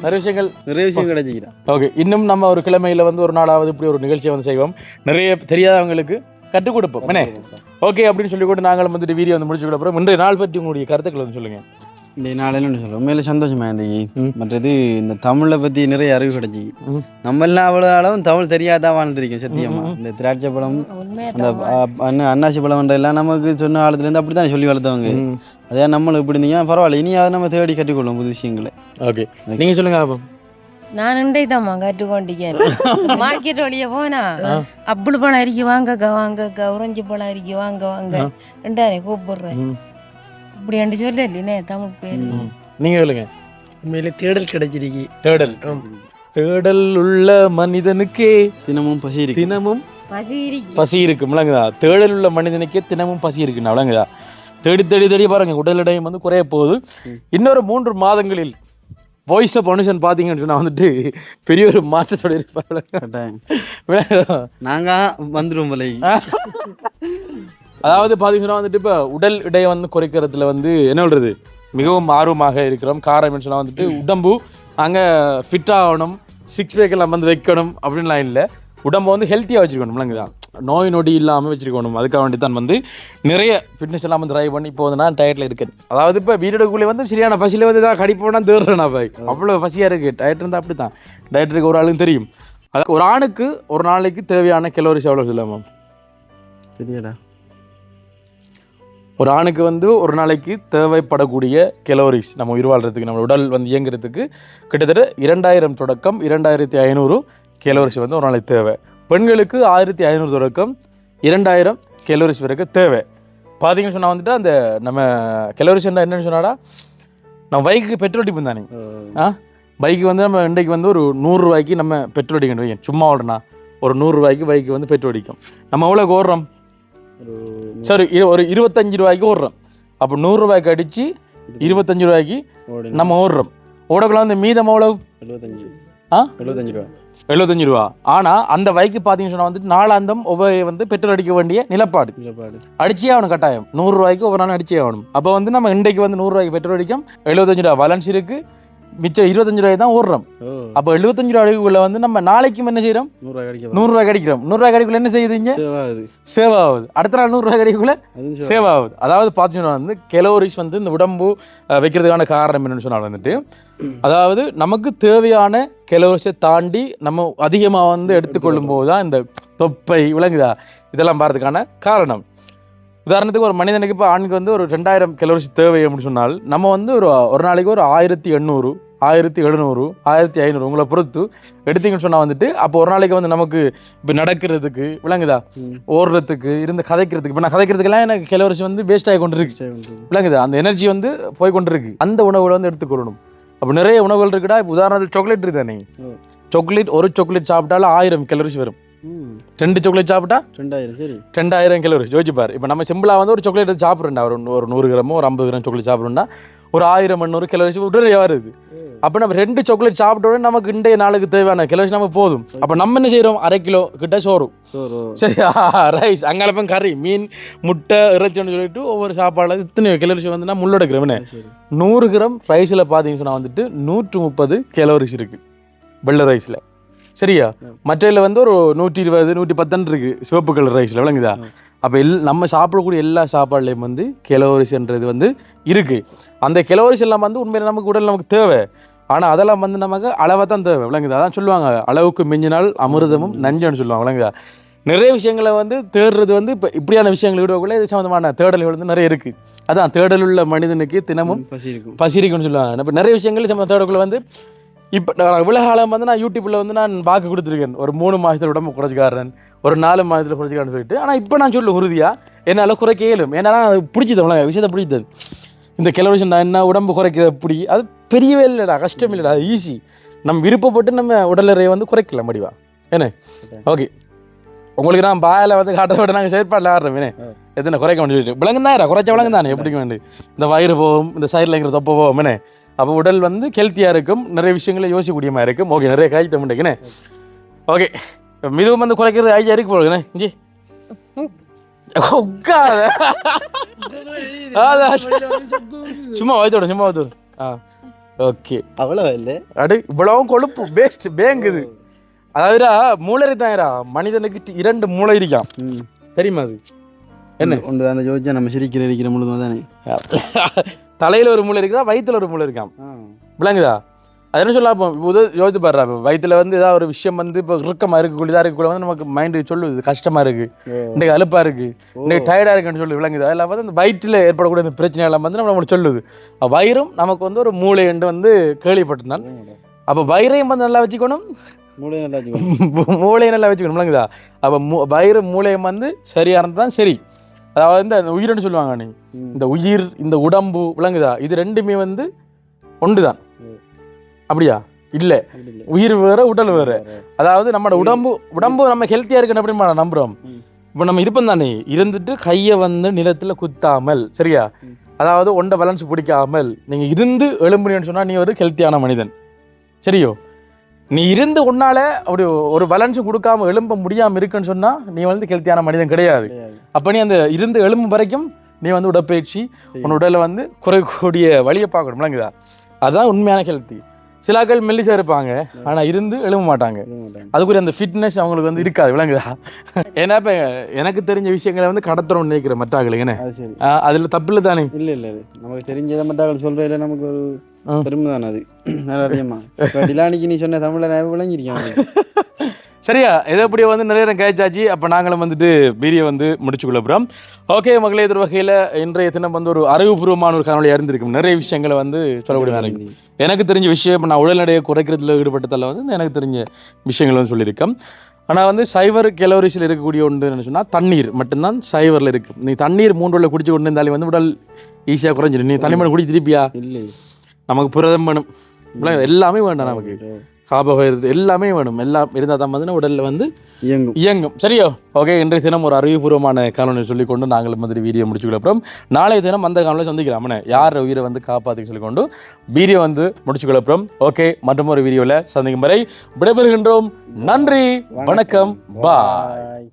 நிறைய விஷயம் கிடைச்சிக்கிறேன். ஓகே, இன்னும் நம்ம ஒரு கிழமையில் வந்து ஒரு நாளாவது இப்படி ஒரு நிகழ்ச்சியை வந்து செய்வோம். நிறைய தெரியாதவங்களுக்கு கற்றுக் கொடுப்போம் என்ன. ஓகே அப்படின்னு சொல்லி கூட நாங்களும் வந்துட்டு வீடியோ வந்து முடிச்சு கொடுப்போம். இன்றைய நாள் பற்றி உங்களுடைய கருத்துக்களை வந்து சொல்லுங்கள். இந்த நாளெல்லாம் சொல்லுவோம் உண்மையில சந்தோஷமா இருந்தீங்க. மற்றது இந்த தமிழை பற்றி நிறைய அறிவு கிடைச்சி. நம்ம எல்லாம் அவ்வளோ அளவும் தமிழ் தெரியாதான் வாழ்ந்துருக்கேன் சத்தியமா. இந்த திராட்சை பழம் அந்த அன்னாசி பழம் எல்லாம் நமக்கு சொன்ன காலத்துலேருந்து அப்படி தான் சொல்லி வளர்த்தவங்க. அதே நம்மளும் இப்படி இருந்தீங்க பரவாயில்ல, இனி அதை நம்ம தேடி கற்றுக்கொள்ளும் புது விஷயங்களை. ஓகே நீங்கள் சொல்லுங்க. நான் இண்டைதாம்மா கற்றுக்கொண்டிருக்கேன். மார்க்கெட் வழியா போனா அப்படி பழம் அரிக்கி வாங்கக்கா வாங்கக்கா, உறைஞ்சி பழம் அரிக்கி வாங்க வாங்க ரெண்டானே கூப்பிடுறேன். இப்படி என்று சொல்ல இல்லைனே தமிழ் பேர். நீங்க சொல்லுங்க. உண்மையிலே தேடல் கிடைச்சிருக்கு. தேடல் தேடல் உள்ள மனிதனுக்கே தினமும் பசி இருக்கு. தினமும் பசி இருக்கு விளங்குதா. தேடல் உள்ள மனிதனுக்கே தினமும் பசி இருக்குண்ணா விளங்குதா. தேடி தேடி தேடி பாருங்க உடல் எடையும் வந்து குறைய போகுது. இன்னொரு 3 மாதங்களில் வாய்ஸ் ஆஃப் மனுஷன் பார்த்தீங்கன்னு சொன்னால் வந்துட்டு பெரிய ஒரு மாற்றத்தோடு இருப்பாங்க. நாங்கள் வந்துடுவோம் போல. அதாவது பார்த்தீங்கன்னா வந்துட்டு இப்போ உடல் எடையை வந்து குறைக்கிறதுல வந்து என்ன சொல்கிறது மிகவும் ஆர்வமாக இருக்கிறோம். காரணம் சொன்னால் வந்துட்டு உடம்பு அங்கே ஃபிட் ஆகணும், 6 பேக் எல்லாம் வந்து வைக்கணும் அப்படின்லாம் இல்லை. உடம்பை வந்து ஹெல்த்தியாக வச்சுருக்கணும் இல்லைங்கதான், நோய் நொடி இல்லாமல் வச்சுருக்கணும். அதுக்காக வேண்டி தான் வந்து நிறைய ஃபிட்னஸ் எல்லாம் வந்து ட்ரை பண்ணி இப்போ வந்து நான் டயட்டில் இருக்கேன். அதாவது இப்போ வீடுக்குள்ளே வந்து சரியான பசியில் வந்து தான் கடிப்போனா தேடுறேன் நான் பாய். அவ்வளோ பசியாக இருக்குது. டயட் இருந்தால் அப்படி தான். டயட் இருக்க ஒரு ஆளுக்கு தெரியும். அதாவது ஒரு ஆணுக்கு ஒரு நாளைக்கு தேவையான கலோரிஸ் எவ்வளோ சொல்லாமா தெரியடா. ஒரு ஆணுக்கு வந்து ஒரு நாளைக்கு தேவைப்படக்கூடிய கலோரிஸ் நம்ம உயிர் வாழ்கிறதுக்கு நம்ம உடல் வந்து இயங்குறதுக்கு கிட்டத்தட்ட 2000 தொடக்கம் 2500 கலோரிஸ் வந்து ஒரு நாளைக்கு தேவை. பெண்களுக்கு 1500 தொடக்கம் 2000 கலோரிஸ் வரைக்கும் தேவை. பார்த்தீங்கன்னு சொன்னால் வந்துட்டு அந்த நம்ம கலோரிஸ் என்னன்னு சொன்னாடா, நம்ம பைக்கு பெட்ரோல் அடிப்போம் தானே. பைக்கு வந்து நம்ம இன்றைக்கு வந்து ஒரு 100 ரூபாய்க்கு நம்ம பெட்ரோல் அடிக்கணும் வைங்க. சும்மா ஓடனா ஒரு 100 ரூபாய்க்கு பைக்கு வந்து பெட்ரோல் அடிக்கும். நம்ம எவ்வளோக்கு ஓடுறோம்? சரி, ஒரு 25 ரூபாய்க்கு ஓடுறோம். அப்போ 100 ரூபாய்க்கு அடித்து 25 ரூபாய்க்கு நம்ம ஓடுறோம். ஓடக்குள்ள வந்து மீதம் எவ்வளவு? 75 ரூபா. ஆனால் அந்த பைக்கு பார்த்தீங்கன்னு சொன்னால் வந்துட்டு நாளாந்தம் ஒவ்வொரு வந்து பெட்ரோல் அடிக்க வேண்டிய நிலப்பாடு அடிச்சே ஆகணும். கட்டாயம் 100 ரூபாய்க்கு ஒவ்வொரு நாளும் அடிச்சே ஆகணும். அப்போ வந்து நம்ம இன்றைக்கு வந்து 100 ரூபாய்க்கு பெட்ரோல் அடிக்கும், 75 ரூபா பேலன்ஸ் இருக்குது, மிச்சம் 25 ரூபாய் தான் ஓடுறோம். அப்போ 75 ரூபாய்க்குள்ள வந்து நம்ம நாளைக்கும் என்ன செய்யறோம்? 100 ரூபாய் கிடைக்கிறோம். 100 ரூபாய் கிடைக்குள்ள என்ன செய்யுதுங்க? சேவ் ஆகுது. அடுத்த நாள் 100 ரூபாய் கிடைக்குள்ள சேவ் ஆகுது. அதாவது பார்த்தீங்கன்னா வந்து கலோரிஸ் வந்து இந்த உடம்பு வைக்கிறதுக்கான காரணம் என்னன்னு சொன்னால் வந்துட்டு, அதாவது நமக்கு தேவையான கலோரிஸை தாண்டி நம்ம அதிகமாக வந்து எடுத்துக்கொள்ளும் போது தான் இந்த தொப்பை விளங்குதா இதெல்லாம் பாரதுக்கான காரணம். உதாரணத்துக்கு ஒரு மனிதனுக்கு இப்போ ஆணுக்கு வந்து ஒரு 2000 கலோரிஸ் தேவை அப்படின்னு சொன்னால் நம்ம வந்து ஒரு நாளைக்கு ஒரு 1800 1700 1500 உங்களை பொறுத்து எடுத்தீங்கன்னு சொன்னால் வந்துட்டு அப்போ ஒரு நாளைக்கு வந்து நமக்கு இப்போ நடக்கிறதுக்கு விளங்குதா ஓடுறதுக்கு இருந்து கதைக்கிறதுக்கு இப்போ நான் கதைக்கிறதுக்கெல்லாம் எனக்கு கிலோரிஸ் வந்து வேஸ்ட் ஆகி கொண்டு இருக்கு விளங்குதா அந்த எனர்ஜி வந்து போய் கொண்டு இருக்கு அந்த உணவுகளை வந்து எடுத்துக்கொள்ளணும் அப்போ நிறைய உணவுகள் இருக்குடா இப்போ உதாரணத்துக்கு சாக்லேட் இருக்கு தானே சாக்லேட் ஒரு சாக்லேட் சாப்பிட்டாலும் 1000 கலோரிஸ் வரும் 2 சாக்லேட் சாப்பிட்டா 2000 கலோரிஸ் யோசிச்சுப்பார் இப்போ நம்ம சிம்பிளா வந்து ஒரு சாக்லேட் சாப்பிட்றோம்டா ஒரு 100 கிராமோ ஒரு 50 கிராம் சாக்லேட் சாப்பிட்றோம்னா ஒரு 1000 கலோரிஸ் உடனே வருது அப்போ நம்ம 2 சாக்லேட் சாப்பிட்ட உடனே நமக்கு இன்றைய நாளுக்கு தேவையான கலோரிஸ் நமக்கு போதும் அப்போ நம்ம என்ன செய்யறோம் 1/2 கிலோ கிட்ட சோறு சரியா ரைஸ் அங்காலப்பம் கறி மீன் முட்டை இறைச்சின்னு சொல்லிட்டு ஒவ்வொரு சாப்பாடுல இத்தனை கலோரிஸ் வந்து நான் முள்ளெடுக்கிறேன் 100 கிராம் ரைஸில் பார்த்தீங்கன்னு சொன்னால் வந்துட்டு 130 கலோரிஸ் இருக்கு வெள்ளை ரைஸில் சரியா மற்றையில் வந்து ஒரு 120 110 இருக்கு சிவப்பு கலர் ரைஸில் விளங்குதா அப்போ நம்ம சாப்பிடக்கூடிய எல்லா சாப்பாடுலையும் வந்து கலோரிஸ்ன்றது வந்து இருக்கு அந்த கலோரிஸ் எல்லாம் வந்து உண்மையில நமக்கு உடல் நமக்கு தேவை ஆனால் அதெல்லாம் வந்து நமக்கு அளவாக தான் தேவை விளங்குதா அதான் சொல்லுவாங்க அளவுக்கு மிஞ்சினால் அமிர்தமும் நஞ்சுன்னு சொல்லுவாங்க விளங்குதா நிறைய விஷயங்களை வந்து தேடுறது வந்து இப்போ இப்படியான விஷயங்களை விடக்குள்ள இது சம்மந்தமான தேடல்கள் வந்து நிறைய இருக்குது அதான் தேடல் உள்ள மனிதனுக்கு தினமும் பசிரிக்கும்னு சொல்லுவாங்க இப்போ நிறைய விஷயங்கள் நம்ம தேடக்குள்ள வந்து இப்போ நான் இவ்வளோ காலம் வந்து நான் யூடியூப்பில் வந்து நான் வாக்கு கொடுத்துருக்கேன் ஒரு 3 மாதத்தில் உடம்பு குறைச்சிக்காரன் ஒரு 4 மாதத்தில் குறைச்சிக்காரன்னு சொல்லிட்டு ஆனால் இப்போ நான் சொல்ல உறுதியாக என்னால் குறைக்க இயலும் ஏன்னா அது பிடிச்சது விஷயத்தை பிடிச்சது இந்த கிலோரிஷன் என்ன உடம்பு குறைக்கிறது அப்படி அது பெரியவே இல்லைடா கஷ்டம் இல்லைடா அது ஈஸி நம்ம விருப்பப்பட்டு நம்ம உடல் எடையை வந்து குறைக்கலாம் முடிவா என்ன ஓகே உங்களுக்கு நான் பாயில் வந்து காட்டுறத விட நாங்கள் செயற்பாட்டில் ஆடுறோம் என்ன எத்தனை குறைக்க வேண்டிய சொல்லிட்டு விலங்கு தான் குறைச்ச விலங்கு தானே எப்படிக்க வேண்டிய இந்த வயிறு போகும் இந்த சைடில் இருக்கிற தொப்பை போகும் என்ன அப்போ உடல் வந்து ஹெல்த்தியாக இருக்கும் நிறைய விஷயங்களை யோசிக்கக்கூடியமாக இருக்கும் ஓகே நிறைய காய்ச்சல் முடியுங்கண்ணே ஓகே மிகவும் வந்து குறைக்கிறது ஐயா இருக்கு போடுங்கண்ணே இஞ்சி சும்மா வைத்தோட ஓகே அவ்வளோ இல்லை அடு இவ்வளவும் கொழுப்பு பேஸ்ட் பேங்குது அதாவது மூளை தான்டா மனிதனுக்கு 2 மூளை இருக்கான் தெரியுமா அது என்ன ஒன்று அந்த யோசிச்சா நம்ம சிரிக்கிற முழுதும் தானே தலையில் ஒரு மூளை இருக்கா வயிற்றுல ஒரு மூளை இருக்கான் விளங்குதா அது என்ன சொல்லலாம் இப்போ யோசித்து பாடுறா இப்போ வயிற்றுல வந்து ஏதாவது ஒரு விஷயம் வந்து இப்போ இறுக்கமாக இருக்கக்கூடிய இதாக இருக்கக்கூடிய வந்து நமக்கு மைண்டு சொல்லுது கஷ்டமாக இருக்குது இன்றைக்கு அலுப்பாக இருக்குது இன்றைக்கு டயர்டாக இருக்குன்னு சொல்லி விளங்குது அதெல்லாம் வந்து அந்த வயிற்றில் ஏற்படக்கூடிய இந்த பிரச்சனை எல்லாம் வந்து நம்மளுக்கு சொல்லுது வயிறும் நமக்கு வந்து ஒரு மூளை என்று வந்து கேள்விப்பட்டிருந்தான் அப்போ வயிறையும் வந்து நல்லா வச்சுக்கணும் மூளையை நல்லா வச்சுக்கணும் விளங்குதா அப்போ வயிறு மூளையும் வந்து சரியாக இருந்தால் தான் சரி அதாவது இந்த உயிர்னு சொல்லுவாங்க நீ இந்த உயிர் இந்த உடம்பு விளங்குதா இது ரெண்டுமே வந்து ஒன்று தான் அப்படியா இல்லை உயிர் வேற உடல் வேற அதாவது நம்மளோட உடம்பு நம்ம ஹெல்த்தியாக இருக்குன்னு அப்படின்னு நம்புகிறோம் இப்போ நம்ம இருப்போம் தானே இருந்துட்டு கையை வந்து நிலத்தில் குத்தாமல் சரியா அதாவது ஒன்றை பேலன்ஸ் பிடிக்காமல் நீங்கள் இருந்து எழும்புனீன்னு சொன்னால் நீ ஒரு ஹெல்த்தியான மனிதன் சரியோ நீ இருந்து உன்னால அப்படி ஒரு பேலன்ஸும் கொடுக்காம எழும்ப முடியாமல் இருக்குன்னு சொன்னால் நீ வந்து ஹெல்த்தியான மனிதன் கிடையாது அப்போ நீ அந்த இருந்து எழும்பு வரைக்கும் நீ வந்து உடற்பயிற்சி உன் உடலை வந்து குறைக்கூடிய வழியை பார்க்கணும் விளங்குதா அதுதான் உண்மையான ஹெல்த்தி சிலாக்கள் மெல்லிசா இருப்பாங்க ஆனால் இருந்து எழும்ப மாட்டாங்க அதுக்குரிய அந்த ஃபிட்னஸ் அவங்களுக்கு வந்து இருக்காது விளங்குதா ஏன்னா இப்போ எனக்கு தெரிஞ்ச விஷயங்களை வந்து கடத்துறோம்னு நினைக்கிற மட்டாக்கள் என்ன அதில் தப்பு இல்லை தானே இல்லை நமக்கு தெரிஞ்சதை மட்டாக்கள் சொல்கிறதுல நமக்கு ஒரு பெருமை தானே அது நிறையமா டிலானிக்கு நீ சொன்ன தமிழை நான் விளங்கியிருக்கேன் சரியா எதை எப்படியோ வந்து நிறைய நேரம் கேட்சாச்சு அப்போ நாங்களும் வந்துட்டு வீடியோ வந்து முடிச்சுக்கொள்ள போகிறோம் ஓகே மகளே இது வகையில் இன்றைய தினம் வந்து ஒரு அறிவுபூர்வமான ஒரு காணொலியாக இருந்திருக்கும் நிறைய விஷயங்களை வந்து சொல்லக்கூடிய இருக்கு எனக்கு தெரிஞ்ச விஷயம் இப்போ நான் உடல்நடையை குறைக்கிறதுல ஈடுபட்டதில் வந்து எனக்கு தெரிஞ்ச விஷயங்கள் வந்து சொல்லியிருக்கேன் ஆனால் வந்து சைவர் கலோரிஸில் இருக்கக்கூடிய ஒன்று என்ன சொன்னால் தண்ணீர் மட்டும்தான் சைவரில் இருக்குது நீ தண்ணீர் 3 வேளை குடிச்சு கொண்டு இருந்தாலே வந்து உடல் ஈஸியாக குறைஞ்சிடும் நீ தண்ணி மட்டும் குடிச்சு திருப்பியா இல்லை நமக்கு புரதம் வேணும் எல்லாமே வேண்டாம் நமக்கு கார்போஹைட்ரேட் எல்லாமே வேணும் எல்லாம் இருந்தால் தான் வந்து உடலில் வந்து இயங்கும் சரியோ ஓகே இன்றைய தினம் ஒரு அறிவுபூர்வமான காணொலி சொல்லிக்கொண்டு நாங்கள் மாதிரி வீடியோ முடிச்சுக்கொள்ள அப்புறம் நாளைய தினம் அந்த காணொலியை சந்திக்கலாம் யார் உயிரை வந்து காப்பாற்றி சொல்லிக்கொண்டு வீடியோ வந்து முடிச்சுக்கொள்ள அப்புறம் ஓகே மற்றும் ஒரு வீடியோவில் சந்திக்கும் வரை விடைபெறுகின்றோம் நன்றி வணக்கம் பாய்